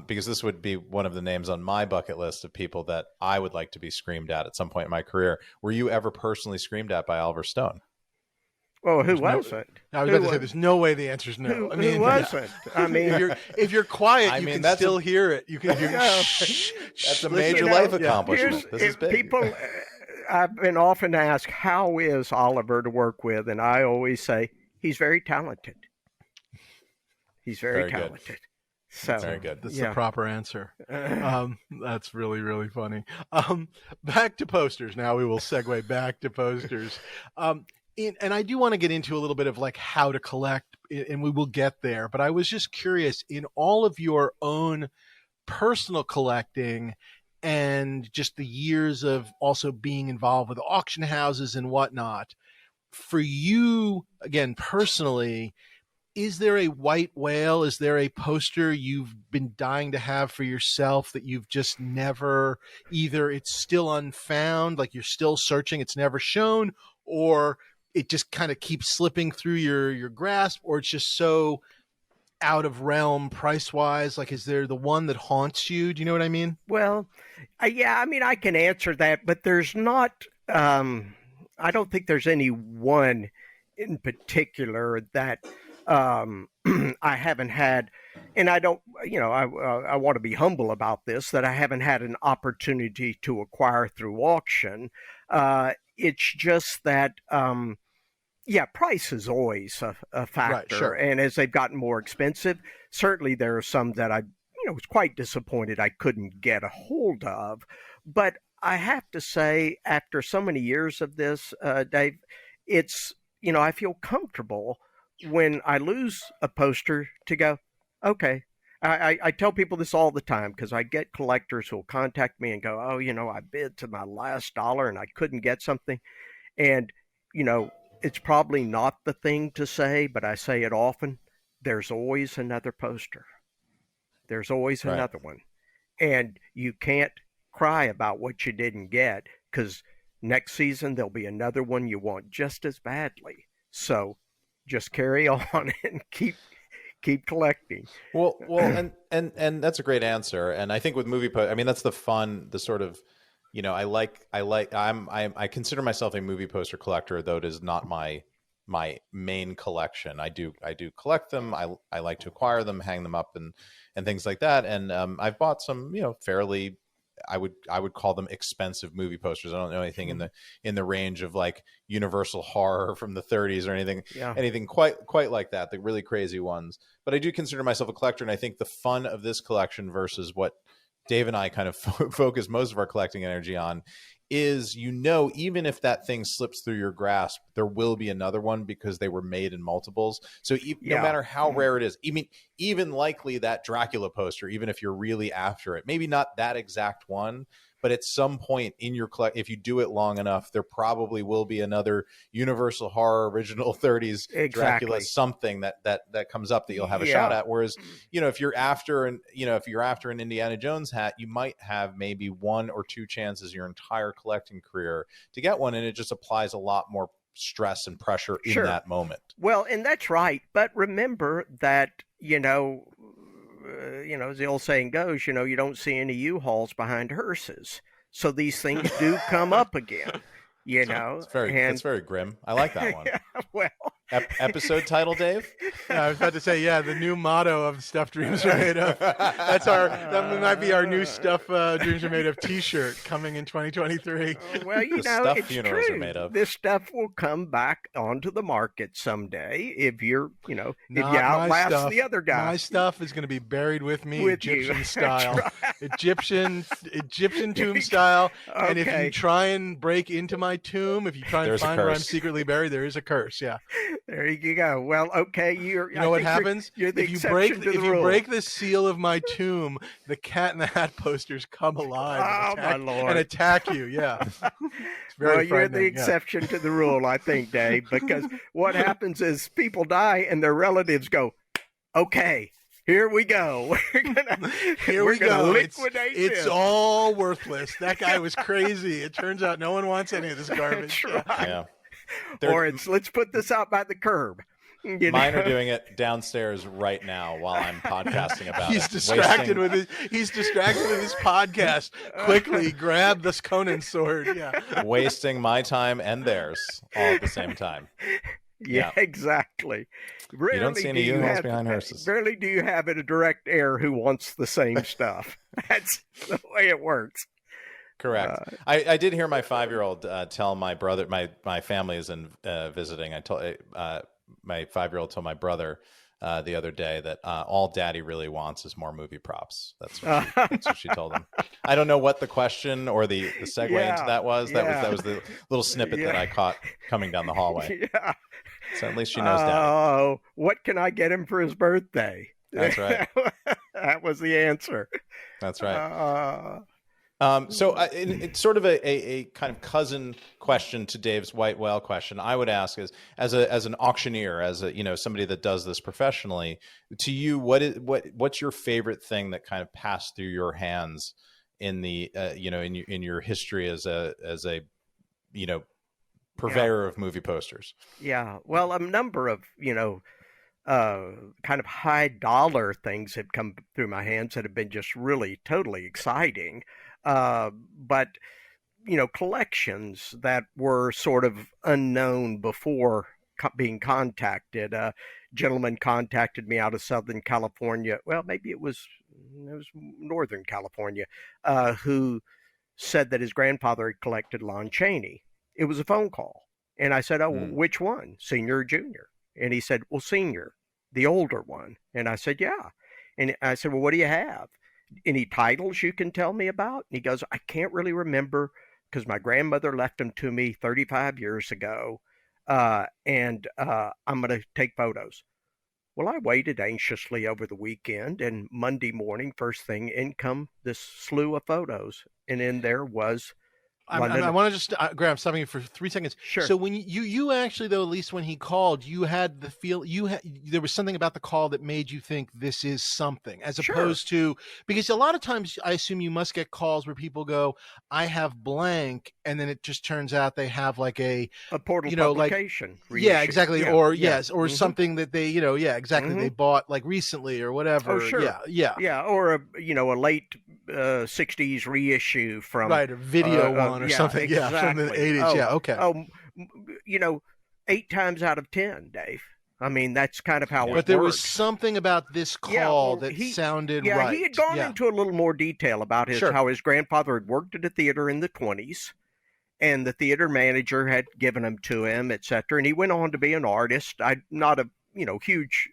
S1: because this would be one of the names on my bucket list of people that I would like to be screamed at some point in my career. Were you ever personally screamed at by Oliver Stone?
S3: Well, who wasn't?
S2: I was about to say, there's no way the answer is no.
S3: Who wasn't? I mean,
S2: if you're quiet, you can still hear it. You can.
S1: That's a major life accomplishment. This is big.
S3: People, I've been often asked, how is Oliver to work with? And I always say, he's very talented. He's very talented.
S1: Good.
S3: So
S1: very good.
S2: That's the proper answer. That's really, really funny. Back to posters. Now we will segue back to posters. And I do want to get into a little bit of like how to collect, and we will get there. But I was just curious, in all of your own personal collecting and just the years of also being involved with auction houses and whatnot, for you, again, personally, is there a white whale? Is there a poster you've been dying to have for yourself that you've just never, either it's still unfound, like you're still searching, it's never shown, or it just kind of keeps slipping through your grasp, or it's just so out of realm price wise? Like, is there the one that haunts you? Do you know what I mean?
S3: Well, yeah, I mean, I can answer that, but there's not, I don't think there's any one in particular that I haven't had, and I don't, you know, I want to be humble about this, that I haven't had an opportunity to acquire through auction. It's just that, price is always a factor.
S2: Right, sure.
S3: And as they've gotten more expensive, certainly there are some that I, was quite disappointed I couldn't get a hold of. But I have to say, after so many years of this, Dave, it's, I feel comfortable when I lose a poster to go, okay. I tell people this all the time because I get collectors who will contact me and go, oh, I bid to my last dollar and I couldn't get something. And, it's probably not the thing to say, but I say it often. There's always another poster. There's always another one. And you can't cry about what you didn't get because next season there'll be another one you want just as badly. So just carry on and keep collecting.
S1: Well, and that's a great answer. And I think with movie post, I mean, that's the fun, the sort of, I consider myself a movie poster collector, though it is not my main collection. I do collect them. I like to acquire them, hang them up and things like that. And I've bought some, fairly, I would call them expensive movie posters. I don't know anything in the range of like Universal Horror from the 30s or anything quite like that, the really crazy ones. But I do consider myself a collector, and I think the fun of this collection versus what Dave and I kind of focus most of our collecting energy on is, even if that thing slips through your grasp, there will be another one because they were made in multiples. So no matter how rare it is, even likely that Dracula poster, even if you're really after it, maybe not that exact one, but at some point in your if you do it long enough, there probably will be another Universal Horror original 30s Dracula something that comes up that you'll have a shot at. Whereas, if you're after an Indiana Jones hat, you might have maybe 1 or 2 chances your entire collecting career to get one, and it just applies a lot more stress and pressure in that moment.
S3: Well, and that's right. But remember that, as the old saying goes, you don't see any U-Hauls behind hearses. So these things do come up again,
S1: It's very grim. I like that one.
S3: Well,
S1: episode title, Dave?
S2: Yeah, I was about to say, the new motto of Stuff Dreams Are Made Of. That might be our new Stuff Dreams Are Made Of t-shirt coming in 2023.
S3: Well, it's true.
S1: Are made of.
S3: This stuff will come back onto the market someday if you're, if you outlast the other guy.
S2: My stuff is going to be buried with me, Egyptian style. Right. Egyptian tomb style. Okay. And if you try and break into my tomb, if you try and find where I'm secretly buried, there is a curse. Yeah.
S3: There you go. Well, okay, you
S2: know what happens? You're the exception to the rule. If you break the seal of my tomb, the Cat in the Hat posters come alive and attack you. Yeah.
S3: Well, you're the exception to the rule, I think, Dave, because what happens is people die and their relatives go, okay, here we go. We're gonna liquidate
S2: it's all worthless. That guy was crazy. It turns out no one wants any of this garbage.
S3: Right. Yeah. Or let's put this out by the curb.
S1: Mine are doing it downstairs right now while I'm podcasting about
S2: He's distracted with his podcast. Quickly grab this Conan sword. Yeah.
S1: Wasting my time and theirs all at the same time.
S3: Yeah, exactly. Rarely
S1: you don't see any U-Hauls behind hearses.
S3: Rarely do you have a direct heir who wants the same stuff. That's the way it works.
S1: Correct. I did hear my 5-year-old tell my brother, my family is in visiting. I told my 5-year-old told my brother the other day that all Daddy really wants is more movie props. That's what she told him. I don't know what the question or the segue into that was. That was the little snippet that I caught coming down the hallway. Yeah. So at least she knows Daddy.
S3: Oh, what can I get him for his birthday?
S1: That's right.
S3: That was the answer.
S1: That's right. So it's sort of a kind of cousin question to Dave's white whale question. I would ask is as an auctioneer, as somebody that does this professionally, to you, what's your favorite thing that kind of passed through your hands in the in your history as a purveyor of movie posters? Yeah,
S3: well, a number of kind of high dollar things have come through my hands that have been just really totally exciting. But collections that were sort of unknown before being contacted. A gentleman contacted me out of Southern California. Well, maybe it was Northern California, who said that his grandfather had collected Lon Chaney. It was a phone call. And I said, which one? Senior or junior? And he said, well, senior, the older one. And I said, yeah. And I said, well, what do you have? Any titles you can tell me about? And he goes, I can't really remember because my grandmother left them to me 35 years ago. And I'm going to take photos. Well, I waited anxiously over the weekend, and Monday morning, first thing, in come this slew of photos. And in there was
S2: I want to just, Graham, stopping you for 3 seconds.
S3: Sure.
S2: So when you actually, though, at least when he called, you had the feel, there was something about the call that made you think this is something, as opposed to, because a lot of times I assume you must get calls where people go, I have blank, and then it just turns out they have like a
S3: portal publication.
S2: Like, yeah, exactly. Yeah. Or yes, or something that they, exactly. They bought like recently or whatever.
S3: Oh, sure. Yeah. Or a late 60s reissue from
S2: a video one or something.
S3: Exactly.
S2: From the 80s.
S3: Okay. 8 times out of 10, Dave. I mean, that's kind of how it works.
S2: But there was something about this call that sounded right.
S3: Yeah, he had gone into a little more detail about how his grandfather had worked at a theater in the 20s, and the theater manager had given them to him, etc. And he went on to be an artist. Not a huge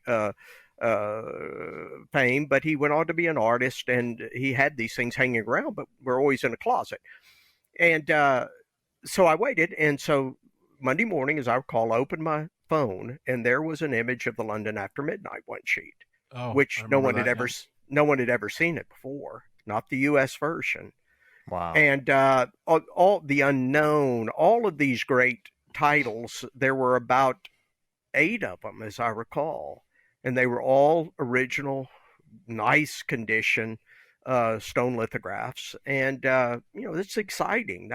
S3: fame, but he went on to be an artist, and he had these things hanging around, but were always in a closet. And so I waited, and so Monday morning, as I recall, I opened my phone, and there was an image of the London After Midnight one sheet, which no one had ever seen it before, not the U.S. version.
S1: Wow.
S3: And all the unknown, all of these great titles, there were about 8 of them, as I recall, and they were all original, nice condition stone lithographs, and it's exciting.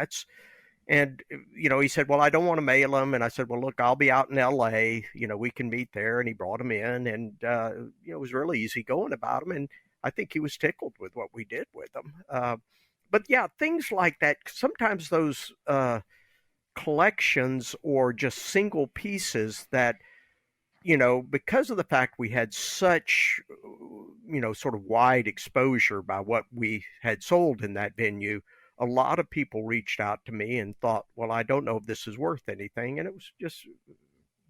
S3: And he said, "Well, I don't want to mail them," and I said, "Well, look, I'll be out in L.A. We can meet there." And he brought them in, and it was really easy going about them, and I think he was tickled with what we did with them. But yeah, things like that. Sometimes those collections or just single pieces that, because of the fact we had such, sort of wide exposure by what we had sold in that venue, a lot of people reached out to me and thought, well, I don't know if this is worth anything. And it was just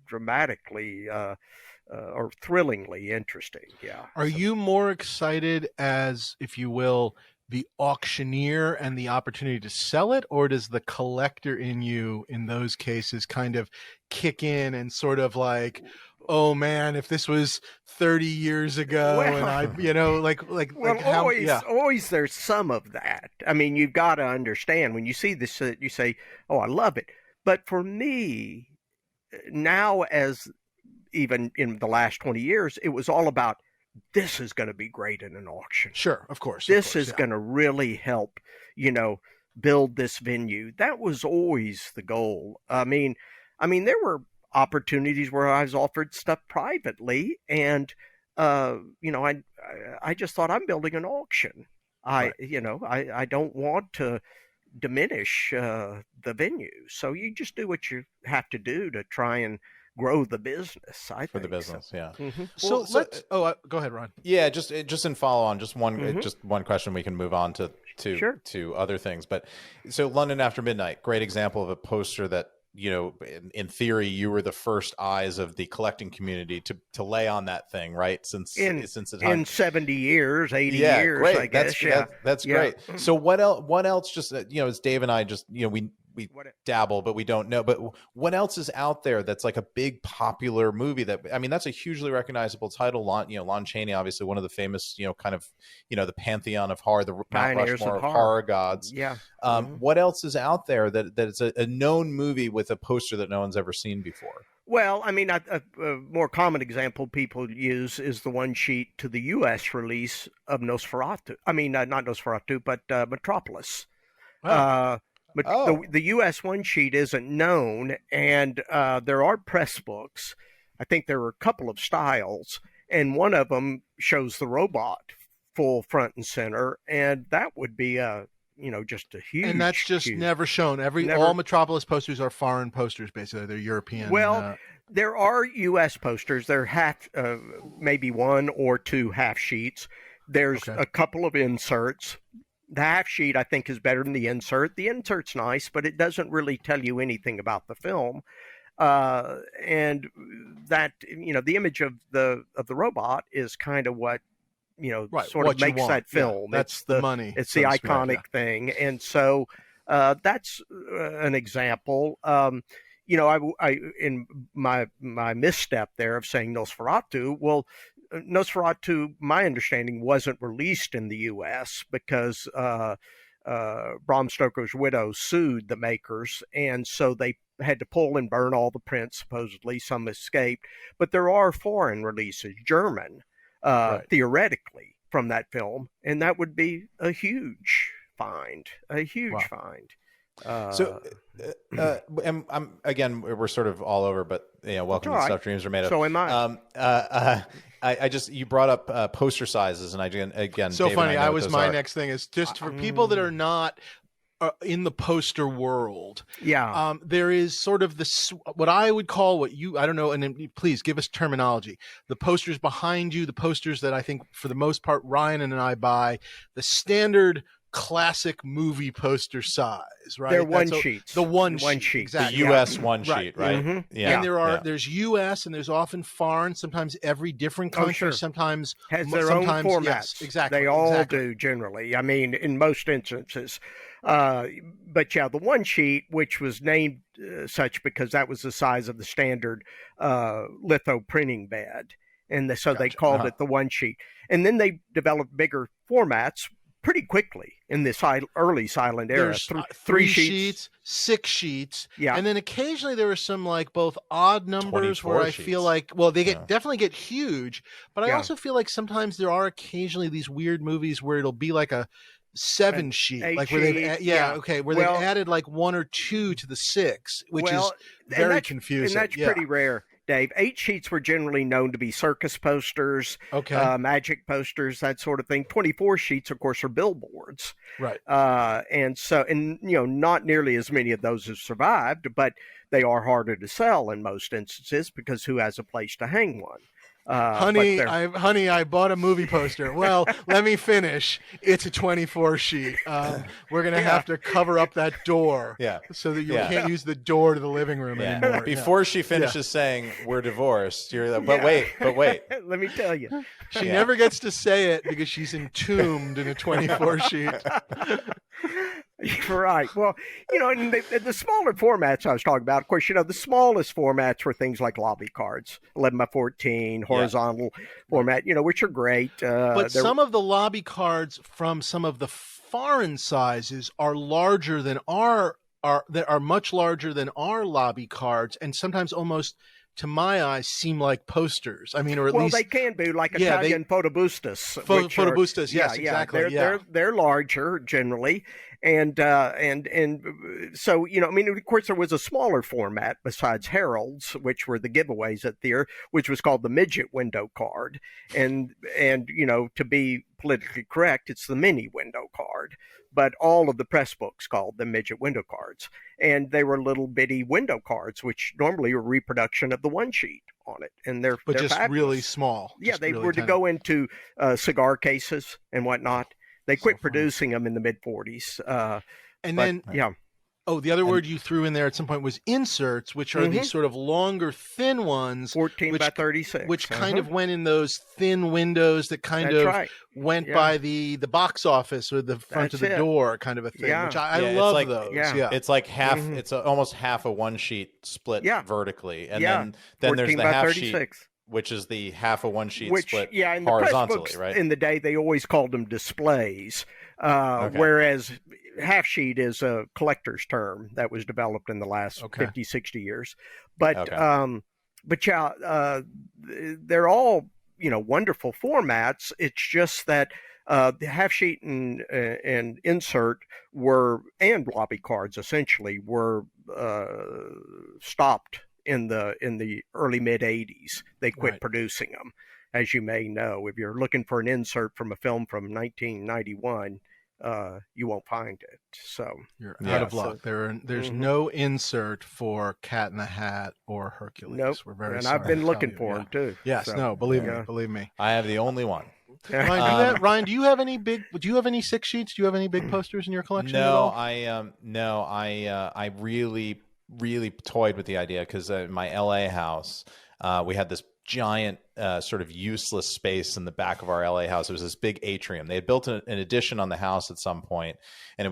S3: dramatically or thrillingly interesting. Yeah.
S2: Are you more excited as, if you will, the auctioneer and the opportunity to sell it, or does the collector in you in those cases kind of kick in and sort of like, oh man, if this was 30 years ago, and I,
S3: always there's some of that. I mean, you've got to understand when you see this, you say, oh, I love it. But for me now, as even in the last 20 years, it was all about, this is going to be great in an auction.
S2: Sure, of course.
S3: This is going to really help, build this venue. That was always the goal. I mean, there were opportunities where I was offered stuff privately, and I just thought, I'm building an auction. I don't want to diminish the venue. So you just do what you have to do to try and grow the business. I think
S1: for the business,
S3: so.
S1: yeah.
S2: Mm-hmm. So let's. Go ahead, Ron.
S1: Yeah, just in follow on, just one question. We can move on to
S3: Sure.
S1: to other things. But so London After Midnight, great example of a poster that, in theory, you were the first eyes of the collecting community to lay on that thing, right? Since
S3: in
S1: the time.
S3: 70 years, 80 years,
S1: great.
S3: I guess.
S1: That's great. So what else? Just as Dave and I just we dabble, but we don't know. But what else is out there that's like a big popular movie that's a hugely recognizable title. Lon Chaney, obviously one of the famous, kind of, the pantheon of horror, the Mount Rushmore of horror gods.
S3: Yeah.
S1: What else is out there that it's a known movie with a poster that no one's ever seen before?
S3: Well, a more common example people use is the one sheet to the U.S. release of Nosferatu. Not Nosferatu, but Metropolis.
S2: Wow.
S3: But the U.S. one sheet isn't known, and there are press books. I think there are a couple of styles, and one of them shows the robot full front and center, and that would be just a huge.
S2: And that's just never shown. All Metropolis posters are foreign posters, basically. They're European.
S3: Well, there are U.S. posters. They're half, maybe one or two half sheets. There's a couple of inserts. The half sheet, I think, is better than the insert. The insert's nice, but it doesn't really tell you anything about the film. And that, the image of the robot is kind of what, sort of makes that film.
S2: Yeah, that's the money.
S3: It's the iconic thing. And so that's an example. I in my misstep there of saying Nosferatu, well, Nosferatu, my understanding, wasn't released in the U.S. because Bram Stoker's widow sued the makers, and so they had to pull and burn all the prints, supposedly. Some escaped. But there are foreign releases, German, theoretically, from that film, and that would be a huge find, find.
S1: Again, we're sort of all over, but welcome to Stuff Dreams Are Made Of.
S3: So am I.
S1: You brought up poster sizes, and again,
S2: so
S1: Dave
S2: funny.
S1: I
S2: was my next thing is just for people that are not in the poster world.
S3: Yeah.
S2: There is sort of what I would call I don't know, and then please give us terminology. The posters behind you, the posters that I think for the most part Ryan and I buy, the standard classic movie poster size, right?
S3: They're one sheets.
S2: The one sheet. Exactly.
S1: The US one sheet, right?
S3: Mm-hmm.
S1: Yeah.
S2: And there's US and there's often foreign, sometimes every different country, sometimes
S3: has their own formats.
S2: Yes, exactly.
S3: They all do generally. In most instances. But yeah, the one sheet, which was named such because that was the size of the standard litho printing bed. And so they called it the one sheet. And then they developed bigger formats, pretty quickly in this early silent era.
S2: There's three sheets, 6 sheets, and then occasionally there are some like both odd numbers where I feel like, well, they definitely get huge, but I also feel like sometimes there are occasionally these weird movies where it'll be like a 7 sheet, like where they've where they've added like 1 or 2 to the 6, which is very confusing.
S3: And that's pretty rare, Dave. 8 sheets were generally known to be circus posters, magic posters, that sort of thing. 24 sheets, of course, are billboards,
S2: right?
S3: And not nearly as many of those have survived, but they are harder to sell in most instances because who has a place to hang one?
S2: Honey, I bought a movie poster. Well, let me finish. It's a 24 sheet. We're going to have to cover up that door so that you can't use the door to the living room anymore.
S1: Before she finishes saying, we're divorced, you're like, but wait.
S3: Let me tell you.
S2: She never gets to say it because she's entombed in a 24 sheet.
S3: Right. Well, in the smaller formats I was talking about, of course, the smallest formats were things like lobby cards, 11 by 14, horizontal format, which are great.
S2: But some of the lobby cards from some of the foreign sizes are larger than that are much larger than our lobby cards, and sometimes almost, to my eyes, seem like posters. I mean, or at least
S3: they can be, like Italian photobustas.
S2: Photobustas, yes, exactly.
S3: They're larger generally. And so, of course, there was a smaller format besides Herald's, which were the giveaways at theater, which was called the midget window card. And to be politically correct, it's the mini window card. But all of the press books called them midget window cards. And they were little bitty window cards, which normally are reproduction of the one sheet on it. And they're
S2: just
S3: fabulous.
S2: Really small.
S3: Yeah, they were to go into cigar cases and whatnot. They quit producing them in the mid-40s.
S2: The other word you threw in there at some point was inserts, which are these sort of longer, thin ones.
S3: 14 by 36.
S2: Which kind of went in those thin windows that went by the box office or the front of the door kind of a thing, which I love those. Yeah.
S1: It's like half, it's almost half a one sheet split vertically. And then there's the half 36. Sheet. Which is the half of one sheet split
S3: in
S1: horizontally, right?
S3: In the day, they always called them displays, whereas half sheet is a collector's term that was developed in the last 50, 60 years. But they're all wonderful formats. It's just that the half sheet and insert and lobby cards essentially were stopped. In the early mid 80s, they quit producing them. As you may know, if you're looking for an insert from a film from 1991, you won't find it. So
S2: you're out of luck. There's no insert for Cat in the Hat or Hercules.
S3: Nope.
S2: We're very
S3: and
S2: sorry
S3: I've been looking for them too.
S2: Yes,
S3: so,
S2: believe me.
S1: I have the only one.
S2: Ryan, do you have any 6 sheets? Do you have any big posters in your collection?
S1: No, I really toyed with the idea because in my LA house, we had this giant sort of useless space in the back of our LA house. It was this big atrium. They had built an addition on the house at some point, and it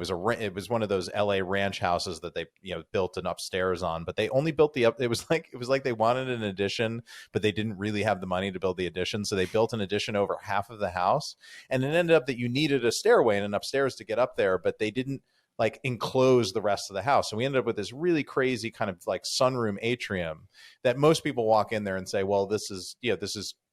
S1: was one of those LA ranch houses that they built an upstairs on. But they only built it was like they wanted an addition, but they didn't really have the money to build the addition, so they built an addition over half of the house, and it ended up that you needed a stairway and an upstairs to get up there, but they didn't enclose the rest of the house. So we ended up with this really crazy kind of like sunroom atrium that most people walk in there and say, well, this is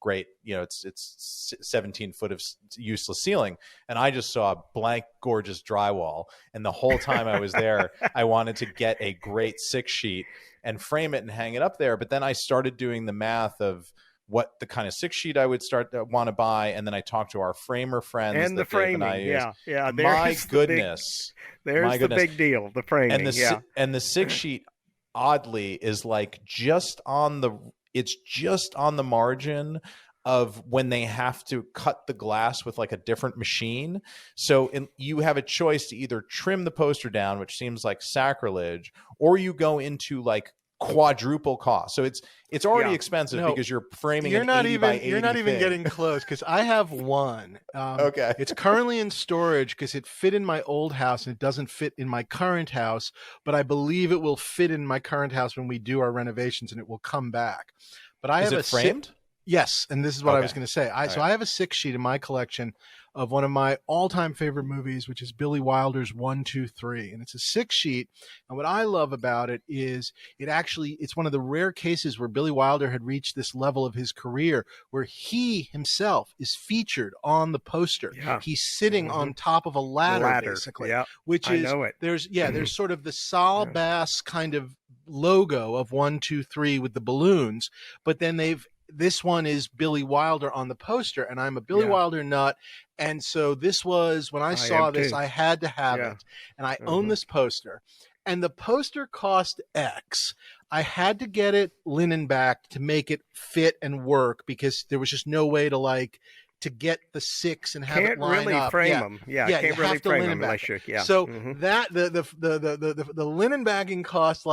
S1: great. It's 17 foot of useless ceiling. And I just saw blank, gorgeous drywall. And the whole time I was there, I wanted to get a great 6 sheet and frame it and hang it up there. But then I started doing the math of what the kind of 6 sheet I would want to buy, and then I talked to our framer friends
S3: and the framing.
S1: My goodness,
S3: there's the big deal, the framing.
S1: And the 6 sheet, oddly, is just on the margin of when they have to cut the glass with a different machine. So you have a choice to either trim the poster down, which seems like sacrilege, or you go into quadruple cost. So it's already expensive because you're framing
S2: you're
S1: an
S2: not
S1: 80
S2: even
S1: by 80
S2: you're not
S1: thing.
S2: even getting close, because I have one.
S1: Okay.
S2: It's currently in storage because it fit in my old house and it doesn't fit in my current house, but I believe it will fit in my current house when we do our renovations and it will come back. But I
S1: Is
S2: have
S1: it framed?
S2: Yes, and this is what I
S1: Okay.
S2: was going to say. I
S1: right.
S2: have a 6-sheet in my collection of one of my all-time favorite movies, which is Billy Wilder's 1, 2, 3, and it's a 6-sheet. And what I love about it is it's one of the rare cases where Billy Wilder had reached this level of his career where he himself is featured on the poster.
S3: Yeah.
S2: He's sitting on top of a ladder. Basically,
S3: Yeah.
S2: which
S3: I
S2: is
S3: know it.
S2: there's sort of the Saul Bass kind of logo of 1, 2, 3 with the balloons, but then this one is Billy Wilder on the poster, and I'm a Billy Wilder nut. And so this was, when I saw this, I had to have it. And I own this poster. And the poster cost X. I had to get it linen backed to make it fit and work because there was just no way to get the 6 and have it line
S3: really
S2: up.
S3: Frame them. Yeah, can't really frame them unless you. Yeah.
S2: So that the linen bagging cost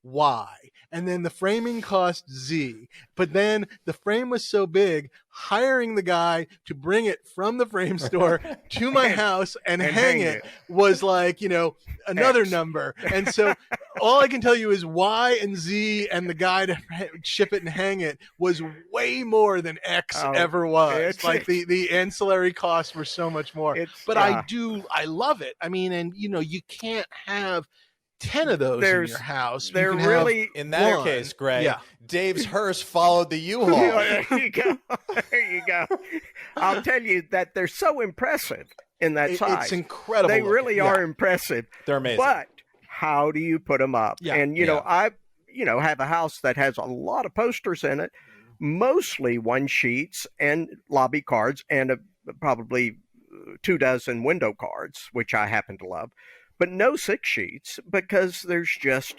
S2: Y, and then the framing cost Z. But then the frame was so big, hiring the guy to bring it from the frame store to my house and hang it was another
S3: X.
S2: number. And so all I can tell you is Y and Z and the guy to ship it and hang it was way more than X ever was. The ancillary costs were so much more. But I love it. I mean, and you can't have 10 of those in your house.
S3: They're really
S1: in that case, Greg.
S2: Yeah.
S1: Dave's hearse followed the U-Haul.
S3: There you go. There you go. I'll tell you that they're so impressive in that size.
S2: It's incredible.
S3: They really are impressive.
S1: They're amazing.
S3: But how do you put them up?
S2: Yeah.
S3: And I have a house that has a lot of posters in it, mostly 1-sheets and lobby cards, and probably 24 window cards, which I happen to love. But no 6-sheets because there's just,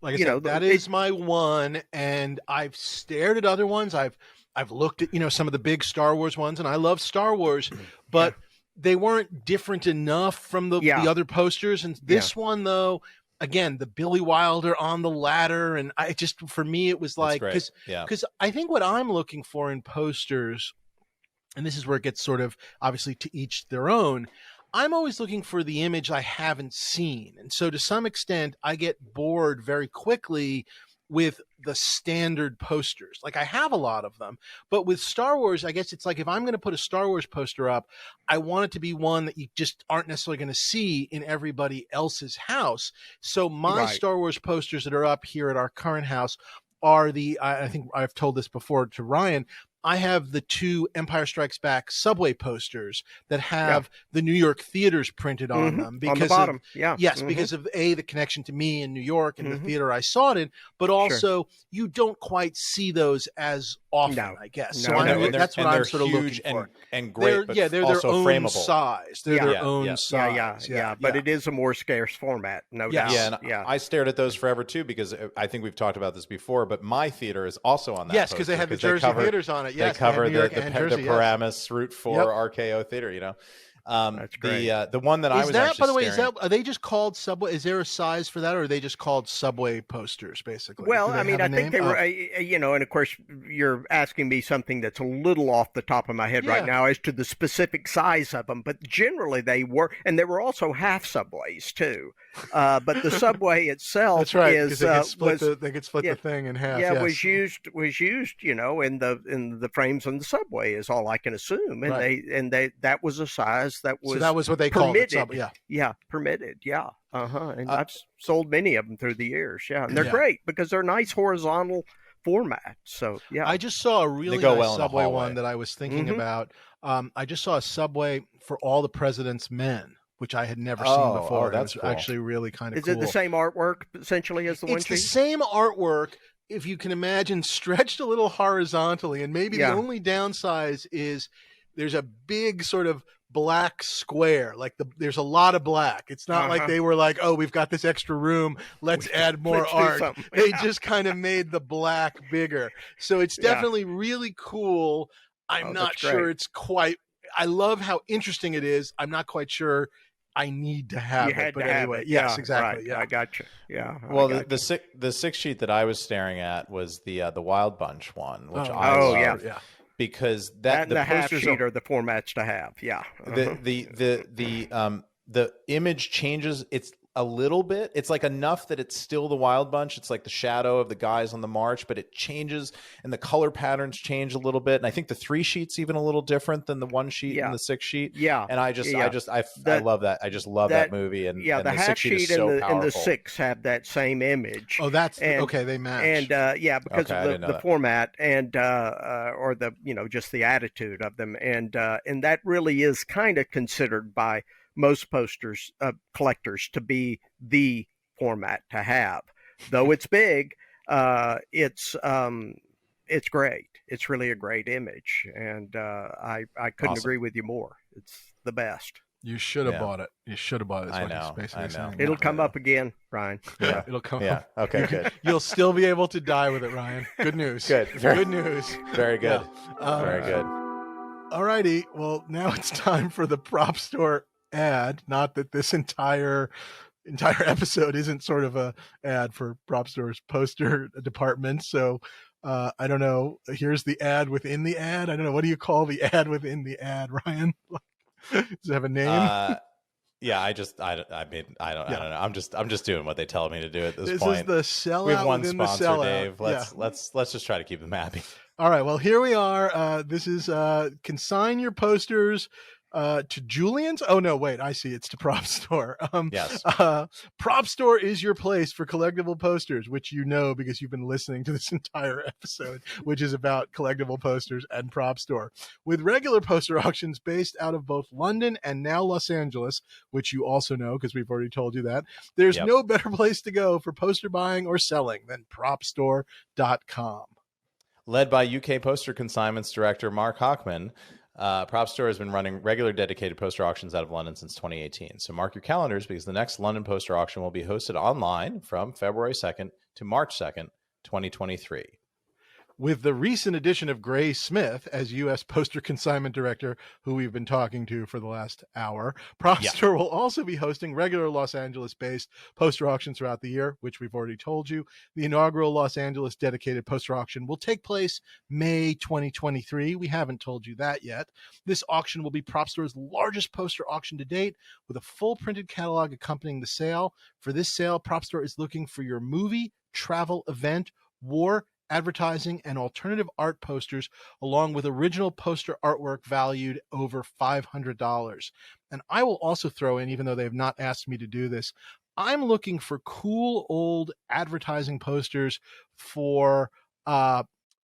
S2: like I said, that is my one, and I've stared at other ones. I've looked at some of the big Star Wars ones, and I love Star Wars, but they weren't different enough from the other posters. And this one, though, again, the Billy Wilder on the ladder, and for me it was like, because I think what I'm looking for in posters, and this is where it gets sort of obviously to each their own. I'm always looking for the image I haven't seen. And so to some extent, I get bored very quickly with the standard posters. Like I have a lot of them, but with Star Wars, I guess it's like if I'm going to put a Star Wars poster up, I want it to be one that you just aren't necessarily going to see in everybody else's house. So my Star Wars posters that are up here at our current house are I think I've told this before to Ryan, I have the 2 Empire Strikes Back subway posters that have the New York theaters printed on them because
S3: on the bottom.
S2: Because of the connection to me in New York and the theater I saw it in, but also you don't quite see those as often, I guess. So that's what I'm sort of looking for.
S1: And great,
S2: they're their own
S1: frameable
S2: size. They're their own size.
S3: But it is a more scarce format, no doubt.
S1: I stared at those forever too because I think we've talked about this before. But my theater is also on that.
S2: Yes, because they have the Jersey theaters on it.
S1: Yes, they cover the Paramus Route 4 RKO theater.
S3: That's great.
S1: The one that I was actually
S2: by the way,
S1: staring...
S2: are they just called Subway? Is there a size for that, or are they just called Subway posters, basically?
S3: Well, I mean, I think they were, and of course, you're asking me something that's a little off the top of my head right now as to the specific size of them, but generally they were, and there were also half Subways, too. But the Subway itself
S2: that's right,
S3: is
S2: they could split the thing in half.
S3: Yeah, was used, in the frames on the Subway is all I can assume, and that was a size that was
S2: what they called it. Subway,
S3: permitted. Yeah. And I've sold many of them through the years. Yeah, and they're great because they're nice horizontal format. So
S2: I just saw a really nice Subway one that I was thinking about. I just saw a Subway for All the President's Men, which I had never seen before.
S1: That's
S2: cool. Actually really kind of
S3: cool. Is it the same artwork essentially as the one?
S2: It's the same artwork, if you can imagine, stretched a little horizontally, and maybe the only downside is there's a big sort of black square. There's a lot of black. It's not like they were like, oh, we've got this extra room, let's add more art. They just kind of made the black bigger. So it's definitely really cool. I'm not sure it's quite, I love how interesting it is. I'm not quite sure I need to have it. But anyway, yes, exactly.
S3: Right.
S2: Yeah,
S3: I got you. Yeah.
S1: Well, the 6-sheet that I was staring at was the Wild Bunch one, which I love. Because
S3: that the half sheet are the formats to have. Yeah.
S1: The image changes. a little bit. It's like enough that it's still the Wild Bunch. It's like the shadow of the guys on the march, but it changes and the color patterns change a little bit. And I think the 3 sheet's even a little different than the 1 sheet and the 6 sheet.
S3: Yeah.
S1: And I love that. I just love that movie. And
S3: the
S1: the
S3: half
S1: 6 sheet
S3: sheet
S1: is so
S3: and
S1: powerful.
S3: the 6 have that same image.
S2: Oh, okay. They match.
S3: And because of the format and or the just the attitude of them, and that really is kind of considered by most posters collectors to be the format to have. Though it's big, it's great. It's really a great image, and I couldn't agree with you more. It's the best.
S2: You should have bought it. You should have bought it.
S1: I know.
S3: It'll come up again, Ryan.
S2: Yeah, it'll come up.
S1: Okay, good.
S2: You'll still be able to die with it, Ryan. Good news.
S1: Good.
S2: Good news.
S1: Very good. Very good.
S2: All righty. Well, now it's time for the prop store ad. Not that this entire episode isn't sort of a ad for prop store's poster department. So I don't know. Here's the ad within the ad. I don't know. What do you call the ad within the ad, Ryan? Does it have a name?
S1: I don't know. I'm just doing what they tell me to do at this point.
S2: This is the sellout.
S1: We have one
S2: within
S1: sponsor,
S2: the sellout.
S1: Dave. Let's just try to keep them happy.
S2: All right. Well, here we are. This is consign your posters to Julian's. Oh no, wait, I see. It's to Prop Store.
S1: Yes.
S2: Prop Store is your place for collectible posters, which you know because you've been listening to this entire episode, which is about collectible posters and Prop Store. With regular poster auctions based out of both London and now Los Angeles, which you also know because we've already told you that, there's no better place to go for poster buying or selling than propstore.com.
S1: Led by UK Poster Consignments Director Mark Hockman, Prop Store has been running regular dedicated poster auctions out of London since 2018. So mark your calendars because the next London poster auction will be hosted online from February 2nd to March 2nd, 2023.
S2: With the recent addition of Gray Smith as U.S. Poster Consignment Director, who we've been talking to for the last hour, Prop Store will also be hosting regular Los Angeles-based poster auctions throughout the year, which we've already told you. The inaugural Los Angeles dedicated poster auction will take place May 2023. We haven't told you that yet. This auction will be Prop Store's largest poster auction to date, with a full printed catalog accompanying the sale. For this sale, Prop Store is looking for your movie, travel, event, war, advertising, and alternative art posters, along with original poster artwork valued over $500. And I will also throw in, even though they have not asked me to do this, I'm looking for cool old advertising posters for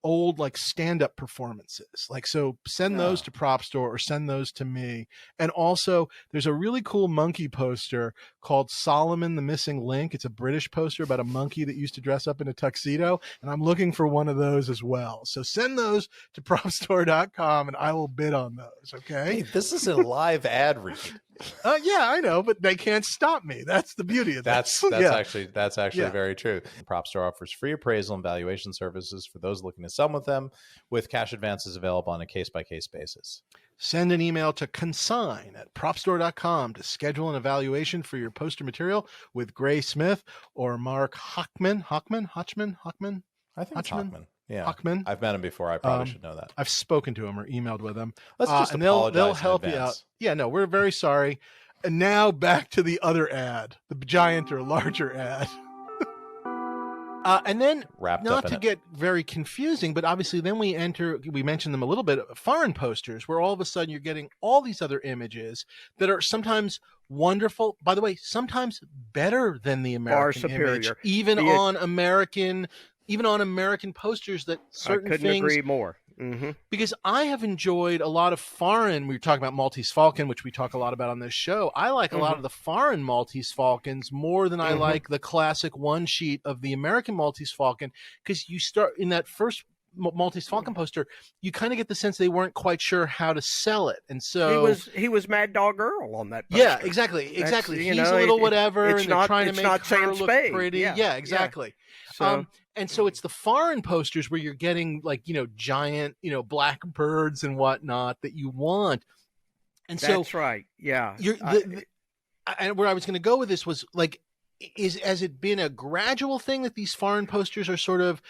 S2: old like stand-up performances. Like, so send those to Prop Store or send those to me. And also there's a really cool monkey poster called Solomon the Missing Link. It's a British poster about a monkey that used to dress up in a tuxedo, and I'm looking for one of those as well. So send those to propstore.com and I will bid on those. Okay.
S1: Hey, this is a live ad read.
S2: Yeah, I know, but they can't stop me. That's the beauty of
S1: that's actually very true. Prop Store offers free appraisal and valuation services for those looking to sell with them, with cash advances available on a case-by-case basis.
S2: Send an email to consign@propstore.com to schedule an evaluation for your poster material with Gray Smith or Mark Hockman. Hockman?
S1: I think it's Hockman. Yeah,
S2: Hockman.
S1: I've met him before. I probably should know that.
S2: I've spoken to him or emailed with him.
S1: Let's just
S2: and
S1: apologize
S2: they'll help
S1: in
S2: you
S1: advance.
S2: out. Yeah, no, we're very sorry. And now back to the other ad, the giant or larger ad. And then, not to get very confusing, but obviously then we mentioned them a little bit, foreign posters, where all of a sudden you're getting all these other images that are sometimes wonderful. By the way, sometimes better than the American image, even on American posters that certain things.
S3: I couldn't agree more. Mm-hmm.
S2: Because I have enjoyed a lot of foreign, we were talking about Maltese Falcon, which we talk a lot about on this show. I like a lot of the foreign Maltese Falcons more than I like the classic one sheet of the American Maltese Falcon, because you start in that first Maltese Falcon poster, you kind of get the sense they weren't quite sure how to sell it, and so
S3: he was Mad Dog Earl on that poster.
S2: Yeah, exactly. He's a little whatever, and they're trying to make her look pretty. Yeah, exactly.
S3: So,
S2: and so it's the foreign posters where you're getting like, giant, black birds and whatnot that you want. And so
S3: that's right. Yeah.
S2: And where I was going to go with this was like, has it been a gradual thing that these foreign posters are sort of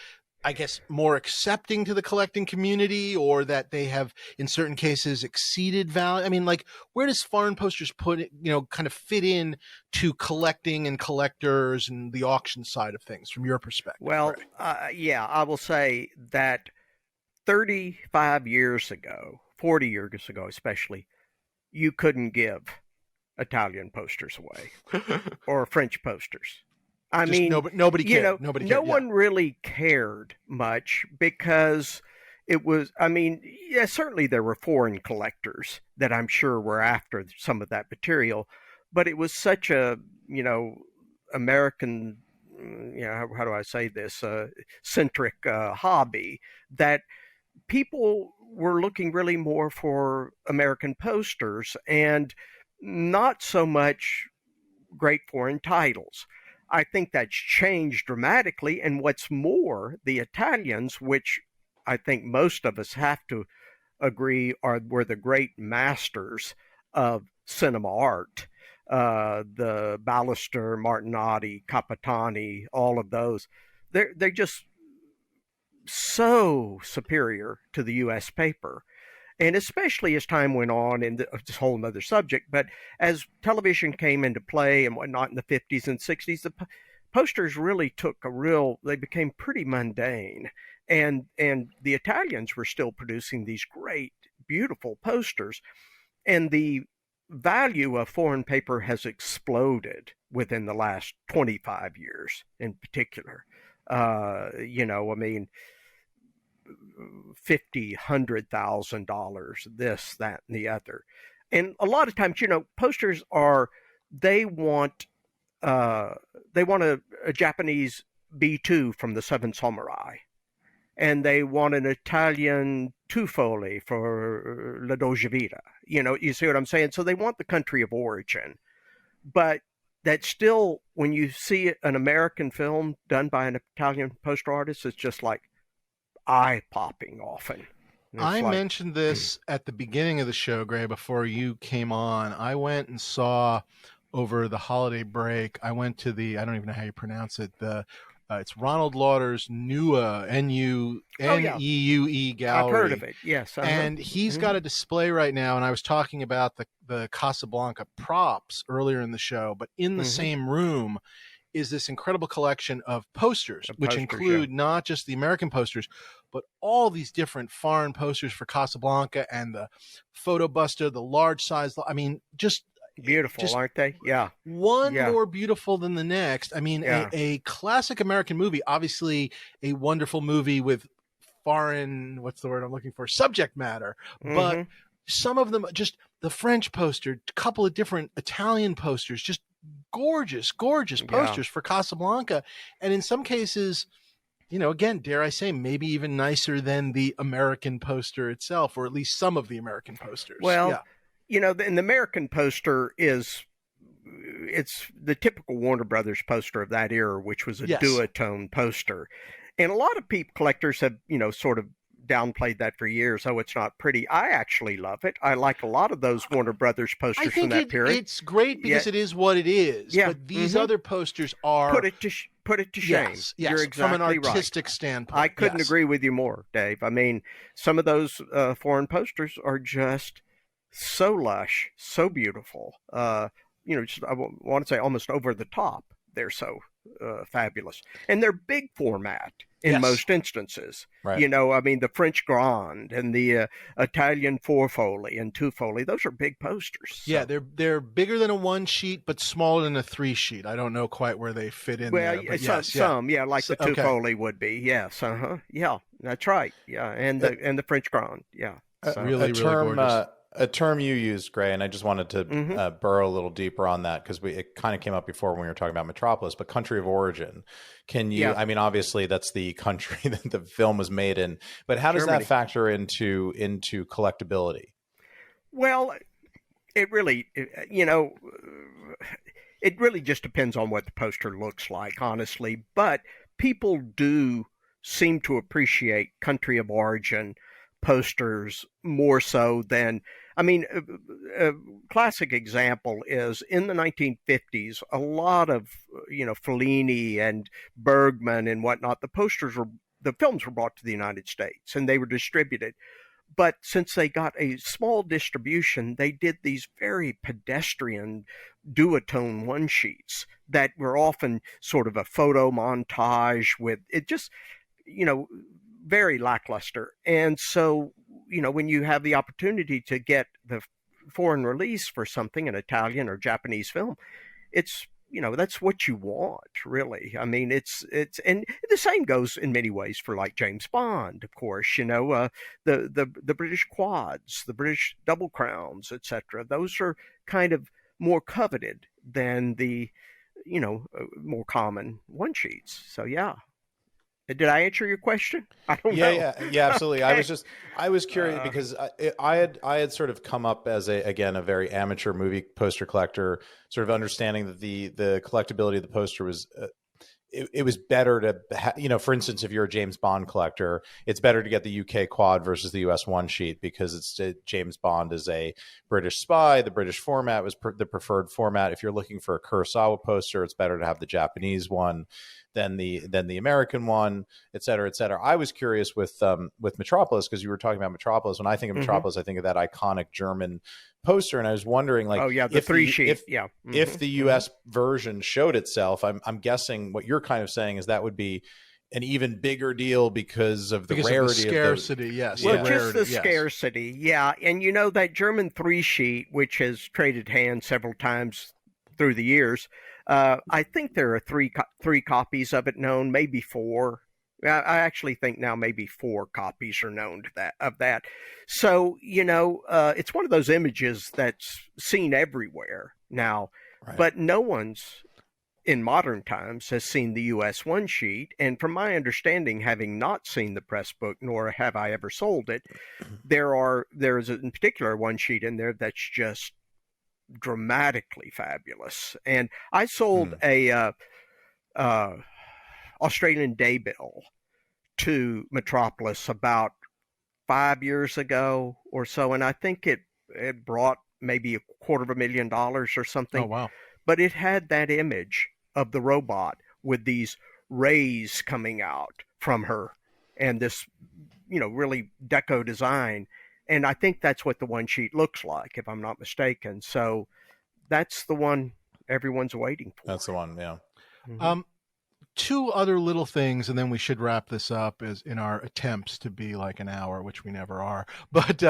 S2: I guess, more accepting to the collecting community, or that they have, in certain cases, exceeded value? I mean, like, where does foreign posters put it, kind of fit in to collecting and collectors and the auction side of things from your perspective?
S3: Well, yeah, I will say that 35 years ago, 40 years ago especially, you couldn't give Italian posters away or French posters. I
S2: Just
S3: mean,
S2: nobody cared.
S3: No one really cared much because it was, I mean, yeah, certainly there were foreign collectors that I'm sure were after some of that material, but it was such a, American, how do I say this, centric hobby that people were looking really more for American posters and not so much great foreign titles. I think that's changed dramatically. And what's more, the Italians, which I think most of us have to agree were the great masters of cinema art, the Ballister, Martinotti, Capitani, all of those, they're just so superior to the U.S. paper. And especially as time went on, and this whole other subject, but as television came into play and whatnot in the 50s and 60s, the posters really they became pretty mundane. And the Italians were still producing these great, beautiful posters. And the value of foreign paper has exploded within the last 25 years in particular. I mean, $50,000, $100,000, this, that, and the other. And a lot of times, posters they want a Japanese B2 from the Seven Samurai, and they want an Italian two-foley for La Dolce Vita. You see what I'm saying? So they want the country of origin, but that still, when you see an American film done by an Italian poster artist, it's just like eye-popping often.
S2: I mentioned this at the beginning of the show, Gray, before you came on. I went and saw, over the holiday break, I went to I don't even know how you pronounce it, it's Ronald Lauder's NUE, N-U-N-E-U-E gallery.
S3: I've heard of it, yes.
S2: And he's got a display right now, and I was talking about the Casablanca props earlier in the show, but in the same room is this incredible collection of posters, which include not just the American posters, but all these different foreign posters for Casablanca and the Photo Buster, the large size. I mean, just
S3: beautiful, aren't they? Yeah.
S2: One more beautiful than the next. I mean, a classic American movie, obviously a wonderful movie with foreign, what's the word I'm looking for? Subject matter. But some of them, just the French poster, a couple of different Italian posters, just gorgeous posters for Casablanca. And in some cases, again, dare I say, maybe even nicer than the American poster itself, or at least some of the American posters.
S3: Well, and the American poster it's the typical Warner Brothers poster of that era, which was a duotone poster. And a lot of collectors have, sort of downplayed that for years. Oh, it's not pretty. I actually love it. I like a lot of those Warner Brothers posters from that period.
S2: It's great because it is what it is. Yeah. But these other posters are
S3: put it to shame.
S2: Yes,
S3: You're exactly
S2: from an artistic standpoint.
S3: I couldn't agree with you more, Dave. I mean, some of those foreign posters are just so lush, so beautiful. Just, I want to say almost over the top. They're so fabulous, and they're big format in most instances.
S1: Right.
S3: I mean, the French Grand and the Italian 4-foley and 2-foley, those are big posters. So.
S2: Yeah, they're bigger than a 1-sheet, but smaller than a 3-sheet. I don't know quite where they fit in there. But
S3: some, like the 2-foley would be. Yes, yeah, that's right. Yeah, and the French Grand. Yeah,
S1: so.
S2: Really gorgeous.
S1: A term you used, Gray, and I just wanted to burrow a little deeper on that because it kind of came up before when we were talking about Metropolis, but country of origin. Can you, I mean, obviously that's the country that the film was made in, but how does that factor into collectability?
S3: Well, it really just depends on what the poster looks like, honestly, but people do seem to appreciate country of origin posters more so than, I mean, a classic example is in the 1950s, a lot of, Fellini and Bergman and whatnot, the posters were the films were brought to the United States and they were distributed. But since they got a small distribution, they did these very pedestrian duotone one sheets that were often sort of a photo montage with it, just, very lackluster. And so, when you have the opportunity to get the foreign release for something, an Italian or Japanese film, it's, that's what you want, really. I mean, it's, and the same goes in many ways for like James Bond, of course, the British quads, the British double crowns, etc. Those are kind of more coveted than the, more common one sheets. So, yeah. Did I answer your question? I don't know.
S1: Yeah, absolutely.
S3: Okay.
S1: I was curious because I had sort of come up as a very amateur movie poster collector, sort of understanding that the collectability of the poster was, it was better to, for instance, if you're a James Bond collector, it's better to get the UK quad versus the US one sheet because James Bond is a British spy. The British format was the preferred format. If you're looking for a Kurosawa poster, it's better to have the Japanese one than the American one, et cetera, et cetera. I was curious with Metropolis, because you were talking about Metropolis. When I think of Metropolis, I think of that iconic German poster, and I was wondering, like,
S3: the three sheet,
S1: if the U.S. version showed itself, I'm guessing what you're kind of saying is that would be an even bigger deal because of the rarity,
S2: of the scarcity, yes.
S3: Well, just the scarcity, yeah. And that German three sheet, which has traded hands several times through the years. I think there are three copies of it known, maybe four. I actually think now maybe 4 copies are known of that. So, it's one of those images that's seen everywhere now, right. But no one's in modern times has seen the US one sheet. And from my understanding, having not seen the press book, nor have I ever sold it, there's in particular one sheet in there that's just dramatically fabulous. And I sold a Australian Daybill to Metropolis about 5 years ago or so, and I think it brought maybe $250,000 or something.
S2: Oh, wow.
S3: But it had that image of the robot with these rays coming out from her and this, really deco design. And I think that's what the one sheet looks like, if I'm not mistaken. So that's the one everyone's waiting for.
S1: That's the one, yeah.
S2: Mm-hmm. 2 other little things, and then we should wrap this up as in our attempts to be like an hour, which we never are. But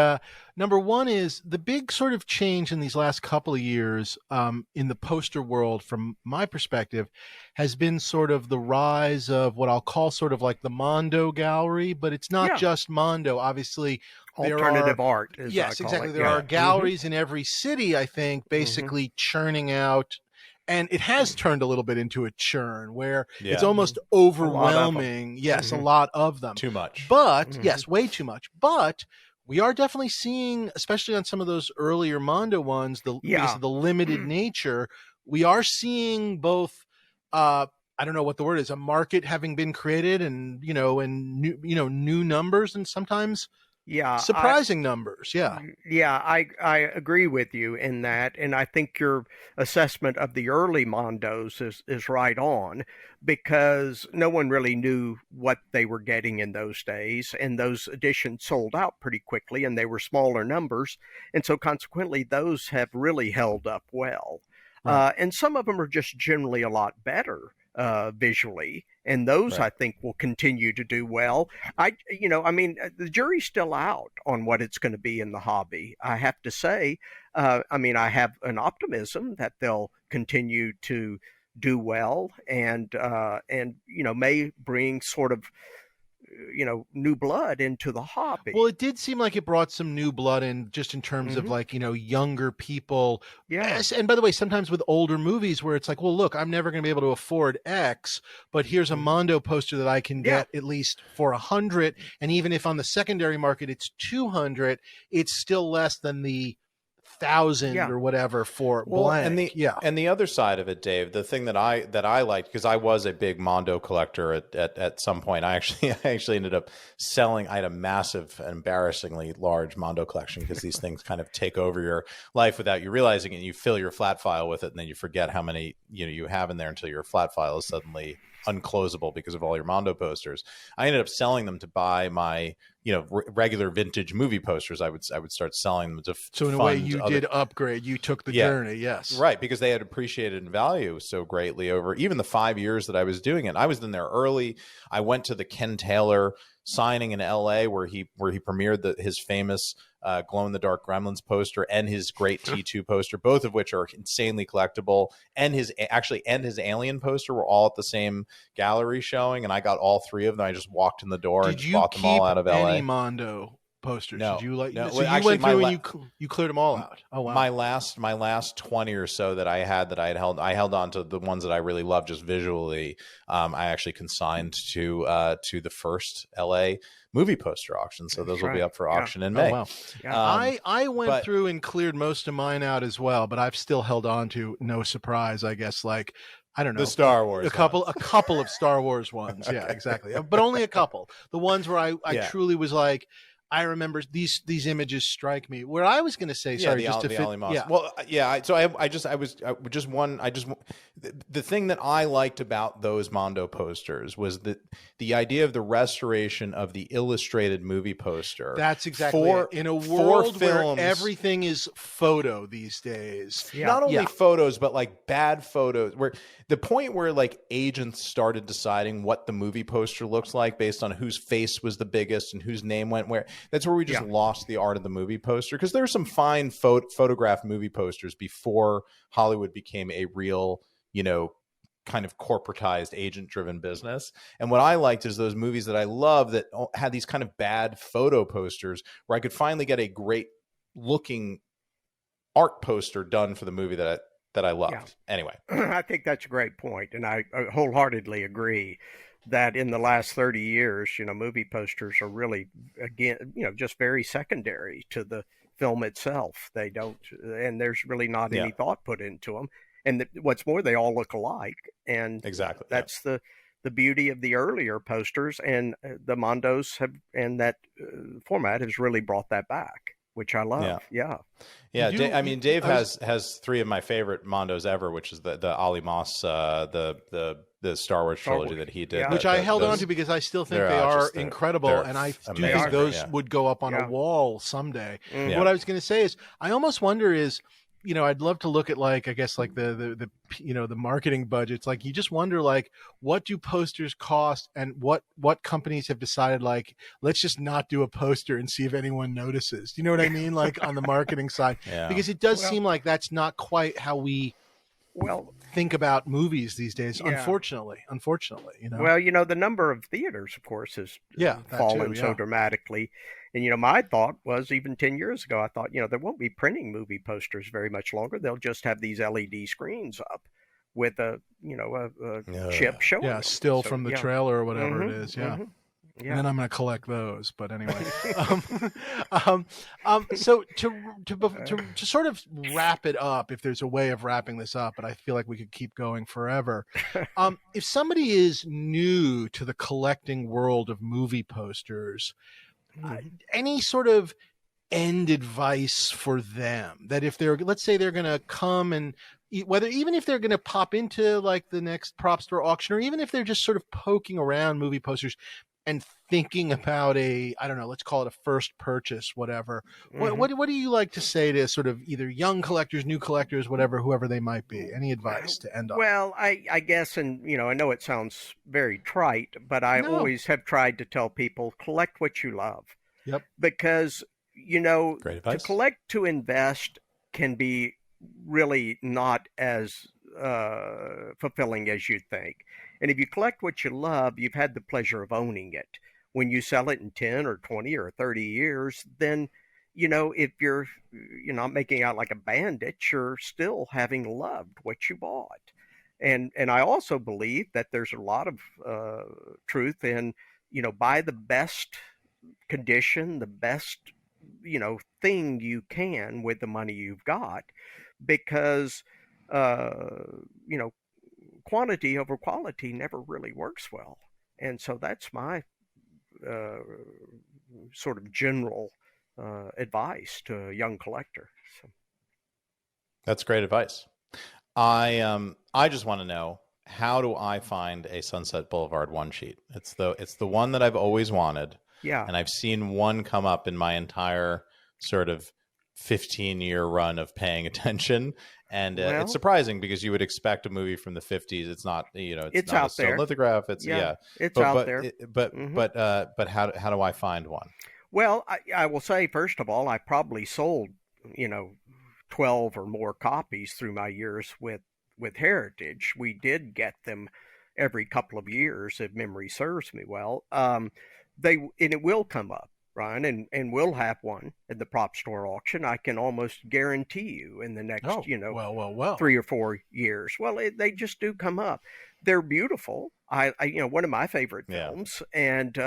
S2: number one is the big sort of change in these last couple of years in the poster world, from my perspective, has been sort of the rise of what I'll call sort of like the Mondo gallery, but it's not just Mondo. Obviously,
S3: alternative art.
S2: Yes, exactly. There are galleries in every city, I think, basically churning out. And it has turned a little bit into a churn where it's almost overwhelming. A lot of them.
S1: Too much.
S2: But, yes, way too much. But we are definitely seeing, especially on some of those earlier Mondo ones, because of the limited nature, we are seeing both, I don't know what the word is, a market having been created and, and new numbers and sometimes surprising numbers.
S3: I agree with you in that, and I think your assessment of the early Mondos is right on, because no one really knew what they were getting in those days, and those editions sold out pretty quickly, and they were smaller numbers, and so consequently those have really held up well. Right. And some of them are just generally a lot better visually, and those I think will continue to do well. The jury's still out on what it's going to be in the hobby. I have to say, I have an optimism that they'll continue to do well and may bring sort of new blood into the hobby.
S2: Well, it did seem like it brought some new blood in, just in terms of like, younger people. Yes. And by the way, sometimes with older movies where it's like, well, look, I'm never going to be able to afford X, but here's a Mondo poster that I can get at least for $100. And even if on the secondary market it's $200, it's still less than the $1,000 or whatever for blank.
S1: And the other side of it, Dave, the thing that I liked, because I was a big Mondo collector at some point. I actually ended up selling. I had a massive, embarrassingly large Mondo collection, because these things kind of take over your life without you realizing it, and you fill your flat file with it, and then you forget how many you have in there until your flat file is suddenly unclosable because of all your Mondo posters. I ended up selling them to buy my, regular vintage movie posters. I would start selling them to
S2: So in a way, you did upgrade. You took the journey, yes.
S1: Right, because they had appreciated in value so greatly over even the 5 years that I was doing it. I was in there early. I went to the Ken Taylor signing in LA where he premiered his famous glow in the dark Gremlins poster and his great T2 poster, both of which are insanely collectible, and his Alien poster were all at the same gallery showing, and I got all three of them. I just walked in the door and just bought them all out of LA.
S2: Any Mondo posters?
S1: No,
S2: did you like?
S1: no.
S2: So you
S1: actually,
S2: went through and you cleared them all out. Oh wow!
S1: My last 20 or so that I had I held on to the ones that I really loved just visually. I actually consigned to the first LA movie poster auction, so those will be up for auction in May.
S2: Oh, wow. Yeah. I went through and cleared most of mine out as well, but I've still held on to, no surprise, I guess, like, I don't know,
S1: the Star Wars,
S2: a couple of Star Wars ones. Okay. Yeah, exactly. But only a couple. The ones where I truly was like, I remember these images strike me. Where I was going to say, sorry, just to fit.
S1: Yeah. Well, yeah. The thing that I liked about those Mondo posters was that the idea of the restoration of the illustrated movie poster.
S2: That's exactly it. In a world where everything is photo these days.
S1: Yeah. Not only photos, but like bad photos. Where the point where like agents started deciding what the movie poster looks like based on whose face was the biggest and whose name went where. That's where we just lost the art of the movie poster, because there are some fine photographed movie posters before Hollywood became a real, kind of corporatized agent-driven business. And what I liked is those movies that I love that had these kind of bad photo posters where I could finally get a great looking art poster done for the movie that I loved. Yeah. Anyway,
S3: I think that's a great point, and I wholeheartedly agree that in the last 30 years, movie posters are really, again, just very secondary to the film itself. They don't, and there's really not any thought put into them. And what's more, they all look alike. And
S1: exactly,
S3: that's the beauty of the earlier posters, and the Mondos have, and that format has really brought that back, which I love. Yeah.
S1: Dave has three of my favorite Mondos ever, which is the Ali Moss, the Star Wars trilogy that he did,
S2: which I held on to because I still think they are incredible, and I do think those would go up on a wall someday. Mm-hmm. What I was going to say is, I almost wonder is, I'd love to look at like, I guess like the marketing budgets. Like you just wonder like, what do posters cost, and what companies have decided like, let's just not do a poster and see if anyone notices. Do you know what I mean? Like on the marketing side, because it does seem like that's not quite how we think about movies these days. Unfortunately,
S3: Well, the number of theaters, of course, has fallen so dramatically. And, my thought was, even 10 years ago, I thought, there won't be printing movie posters very much longer. They'll just have these LED screens up with a chip showing.
S2: Yeah, still from the trailer or whatever it is. Yeah. Mm-hmm. Yeah. And then I'm going to collect those. But anyway, so to sort of wrap it up, if there's a way of wrapping this up, but I feel like we could keep going forever. If somebody is new to the collecting world of movie posters, any sort of end advice for them, that if they're, let's say they're going to come and even if they're going to pop into like the next prop store auction, or even if they're just sort of poking around movie posters and thinking about I don't know, let's call it a first purchase, whatever. Mm-hmm. What do you like to say to sort of either young collectors, new collectors, whoever they might be? Any advice to end on?
S3: Well, I guess, and I know it sounds very trite, but I always have tried to tell people, collect what you love.
S2: Yep.
S3: Because, to collect to invest can be really not as fulfilling as you think. And if you collect what you love, you've had the pleasure of owning it. When you sell it in 10 or 20 or 30 years, then, if you're not making out like a bandit, you're still having loved what you bought. And I also believe that there's a lot of truth in, buy the best condition, the best, thing you can with the money you've got, because, quantity over quality never really works well. And so that's my sort of general advice to a young collector. So.
S1: That's great advice. I just want to know, how do I find a Sunset Boulevard one sheet? It's the one that I've always wanted.
S3: Yeah.
S1: And I've seen one come up in my entire sort of 15-year run of paying attention. And it's surprising because you would expect a movie from the 50s. It's not, it's not
S3: out
S1: a stone
S3: there.
S1: lithograph. It's
S3: it's out there.
S1: But how do I find one?
S3: Well, I will say, first of all, I probably sold, 12 or more copies through my years with Heritage. We did get them every couple of years, if memory serves me well. It will come up, Ryan, and we'll have one at the prop store auction. I can almost guarantee you in the next, 3 or 4 years. Well, they just do come up. They're beautiful. I one of my favorite films, and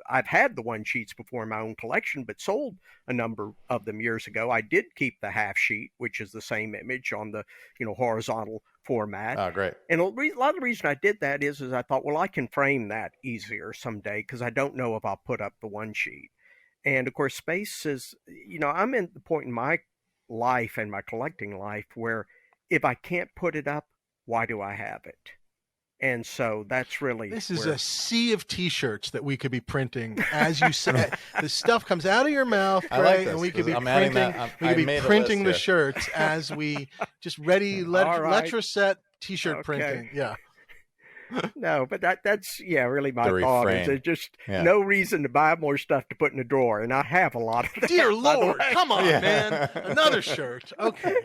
S3: I've had the one sheets before in my own collection, but sold a number of them years ago. I did keep the half sheet, which is the same image on the horizontal format.
S1: Oh, great.
S3: And a lot of the reason I did that is I thought, well, I can frame that easier someday because I don't know if I'll put up the one sheet. And of course, space is, I'm at the point in my life and my collecting life where if I can't put it up, why do I have it? And so that's really
S2: this is a sea of T-shirts that we could be printing, as you said. The stuff comes out of your mouth, right?
S1: Like this,
S2: and we could be
S1: printing.
S2: We could be printing the shirts as we just ready Letraset T-shirt printing. Yeah.
S3: No, but that's really my thought. There's just no reason to buy more stuff to put in the drawer, and I have a lot of that.
S2: Dear Lord, come on, man! Another shirt. Okay.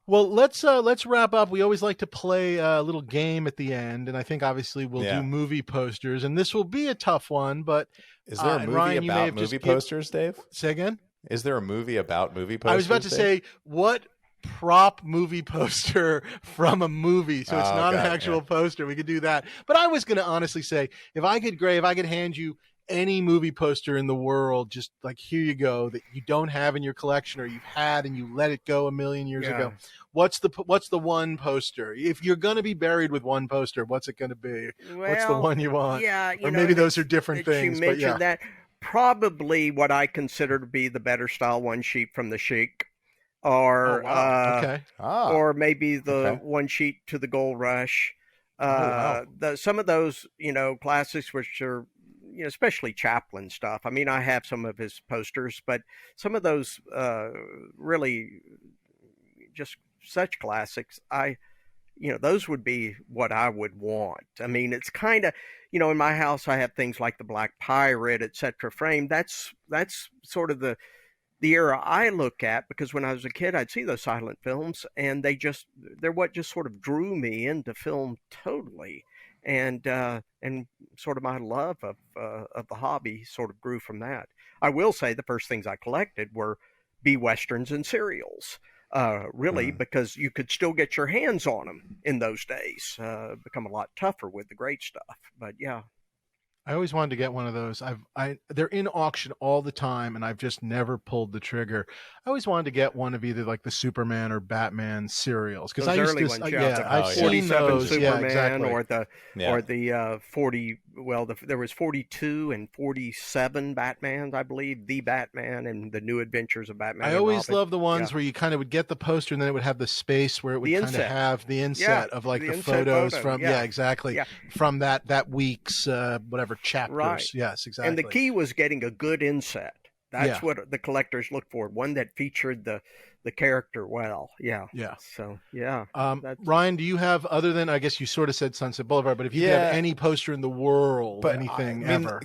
S2: Well, let's wrap up. We always like to play a little game at the end, and I think obviously we'll do movie posters, and this will be a tough one. But
S1: is there a movie
S2: Ryan,
S1: about movie posters, Dave?
S2: Say again?
S1: Is there a movie about movie posters?
S2: I was about to say what prop movie poster from a movie, so it's not an actual poster. We could do that, but I was going to honestly say if I could hand you any movie poster in the world, just like, here you go, that you don't have in your collection or you've had and you let it go a million years ago. What's the one poster? If you're going to be buried with one poster, what's it going to be? What's the one you want?
S3: Yeah,
S2: or maybe those are different things.
S3: You mentioned that. Probably what I consider to be the better style one sheet from the Sheik, or or maybe the one sheet to the Gold Rush. Some of those classics which are especially Chaplin stuff. I mean, I have some of his posters, but some of those really just such classics. Those would be what I would want. I mean, it's kind of, in my house, I have things like the Black Pirate, etc. framed. That's sort of the era I look at, because when I was a kid, I'd see those silent films, and they're what just sort of drew me into film totally. And sort of my love of the hobby sort of grew from that. I will say the first things I collected were B-Westerns and serials, because you could still get your hands on them in those days. Become a lot tougher with the great stuff, but yeah.
S2: I always wanted to get one of those. They're in auction all the time, and I've just never pulled the trigger. I always wanted to get one of either like the Superman or Batman serials, because I used
S3: early
S2: to.
S3: ones,
S2: I've seen those.
S3: Superman,
S2: exactly.
S3: or the 40. Well, there was 42 and 47 Batmans, I believe. The Batman and the New Adventures of Batman.
S2: I always love the ones where you kind of would get the poster, and then it would have the space where it would kind of have the inset of like the photos from from that week's whatever chapters.
S3: Right.
S2: Yes, exactly.
S3: And the key was getting a good inset. That's what the collectors look for. One that featured the character well. Yeah. So,
S2: Ryan, do you have, other than, I guess you sort of said Sunset Boulevard, but if you have any poster in the world, anything ever.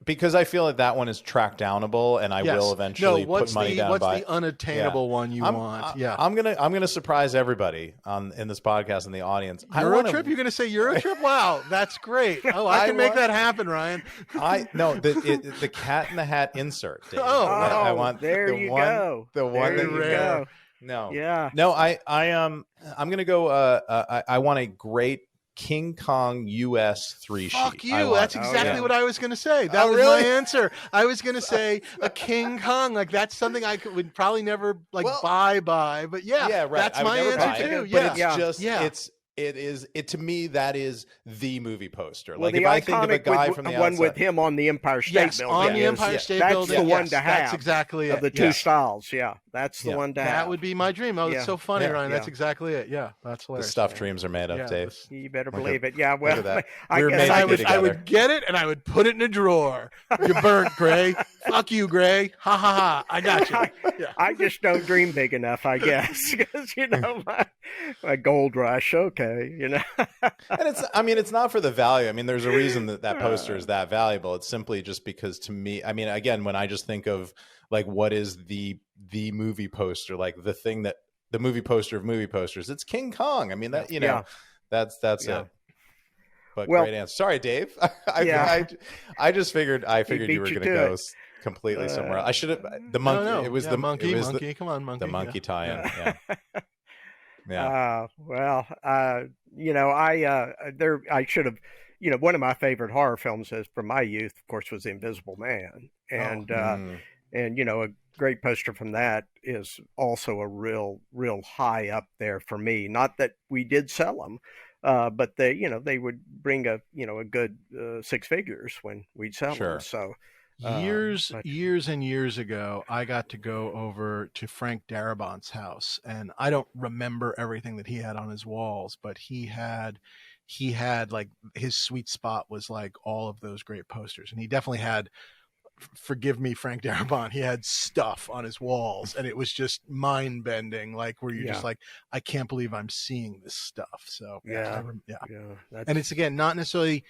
S1: Because I feel like that one is track downable, and I will eventually put money down.
S2: What's the unattainable one you want?
S1: I'm gonna surprise everybody in this podcast and the audience.
S2: Eurotrip? You're gonna say Eurotrip? Wow, that's great. Oh, I can make that happen, Ryan.
S1: The Cat in the Hat insert. Dave.
S3: I want
S2: there
S3: you go.
S1: The one
S3: that
S1: you
S3: go.
S1: No.
S3: Yeah.
S1: No, I'm gonna go. I want a great King Kong US 3 sheet.
S2: Fuck you. That's exactly what I was going to say. That was my answer. I was going to say a King Kong. Like, that's something I would probably never buy, but that's my answer too.
S1: But it's just, to me, that is the movie poster.
S3: Well,
S1: like, if I think of a guy from the outside.
S3: One with him on the Empire State Building.
S2: On the Empire State Building.
S3: That's the one to have.
S2: That's exactly it.
S3: Of the two styles, That's the
S1: Yeah.
S3: one to
S2: That
S3: have.
S2: would be my dream. Oh,
S3: Yeah.
S2: it's so funny,
S1: Yeah.
S2: Ryan. That's
S3: Yeah.
S2: exactly it. Yeah, that's
S1: The
S2: hilarious.
S1: stuff dreams are made of,
S2: Yeah,
S1: Dave.
S3: You better
S1: Look at-
S3: believe it. Yeah,
S1: Look
S3: well,
S1: at that.
S3: I
S1: We were
S3: guess
S1: made
S2: And
S1: to be
S2: I would
S1: together.
S2: get it and I would put it in a drawer. You burnt, Gray. Fuck you, Gray. Ha ha ha. I got you. Yeah.
S3: I just don't dream big enough, I guess, because my gold rush. Okay,
S1: And it's not for the value. I mean, there's a reason that poster is that valuable. It's simply just because, to me, I mean, again, when I just think of like what is the movie poster, like the movie poster of movie posters, it's King Kong. I mean, that that's
S3: Yeah.
S1: it. But
S3: Well,
S1: great answer. Sorry, Dave. I figured
S3: beat
S1: you were
S3: you
S1: going to
S3: to
S1: go
S3: it.
S1: completely somewhere else. I should have the monkey.
S2: No.
S1: It was
S2: Yeah,
S1: the
S2: monkey.
S1: It was
S2: Monkey. Come on, monkey.
S1: the monkey tie-in. Yeah.
S3: Well, I should have, one of my favorite horror films from my youth, of course, was The Invisible Man, and a great poster from that is also a real high up there for me. Not that we did sell them, but they would bring a good 6 figures when we'd sell them. So.
S2: Years and years ago, I got to go over to Frank Darabont's house, and I don't remember everything that he had on his walls, but he had like his sweet spot was like all of those great posters, and he definitely had. Forgive me, Frank Darabont. He had stuff on his walls, and it was just mind bending. Like where you're just like, I can't believe I'm seeing this stuff. So and it's again not necessarily.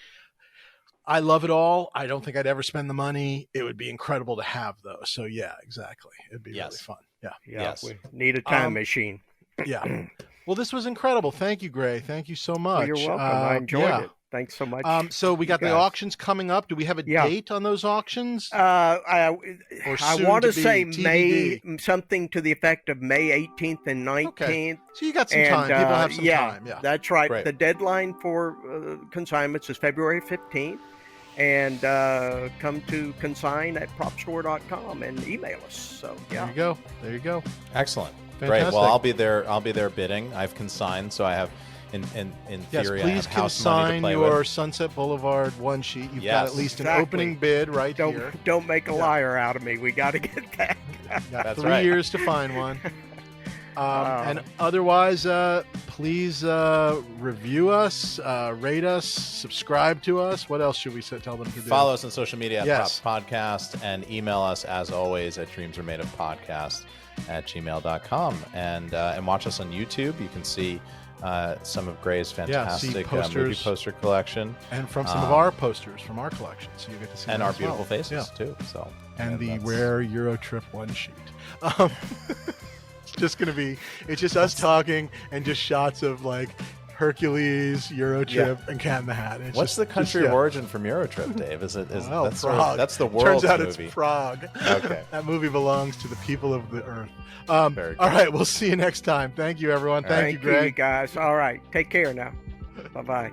S2: I love it all. I don't think I'd ever spend the money. It would be incredible to have those. So yeah, exactly. It'd be really fun. Yeah.
S1: Yes.
S3: We need a time machine.
S2: Yeah. Well, this was incredible. Thank you, Gray. Thank you so much.
S3: Well, you're welcome. I enjoyed it. Thanks so much.
S2: So we got the auctions coming up. Do we have a date on those auctions?
S3: I want to say
S2: TBD?
S3: May, something to the effect of May 18th and 19th.
S2: Okay. So you got some time. People have some time. Yeah,
S3: that's right.
S1: Great.
S3: The deadline for consignments is February 15th. And come to consign at propstore.com and email us. So yeah.
S2: There you go.
S1: Excellent.
S2: Fantastic.
S1: Great. Well, I'll be there bidding. I've consigned, so I have in theory I
S2: please
S1: have house money to
S2: consign
S1: play
S2: your
S1: with.
S2: Sunset Boulevard one sheet. You've got at least an
S3: exactly.
S2: opening bid right here.
S3: Don't make a liar out of me. We got to get that.
S2: Got
S1: That's
S2: 3
S1: right.
S2: years to find one. And otherwise, please review us, rate us, subscribe to us. What else should we tell them to do?
S1: Follow us on social media at
S2: Yes.
S1: Props Podcast, and email us as always at dreamsaremadeofpodcast@gmail.com. And watch us on YouTube. You can see some of Gray's fantastic movie poster collection,
S2: and from some of our posters from our collection, so you get to see
S1: and
S2: them
S1: our
S2: as well.
S1: beautiful faces too. So
S2: and the
S1: that's-
S2: rare Eurotrip one sheet. It's just us talking and just shots of like Hercules, Eurotrip, and Cat in the Hat. It's
S1: What's
S2: just,
S1: the country
S2: just,
S1: of origin from Eurotrip, Dave? Is that's
S2: Prague.
S1: That's the world's
S2: Turns out
S1: movie.
S2: it's Prague.
S1: Okay.
S2: That movie belongs to the people of the earth.
S1: Very good.
S2: All right, we'll see you next time. Thank you, everyone. Thank you, Greg.
S3: you guys. All right, take care now. Bye-bye.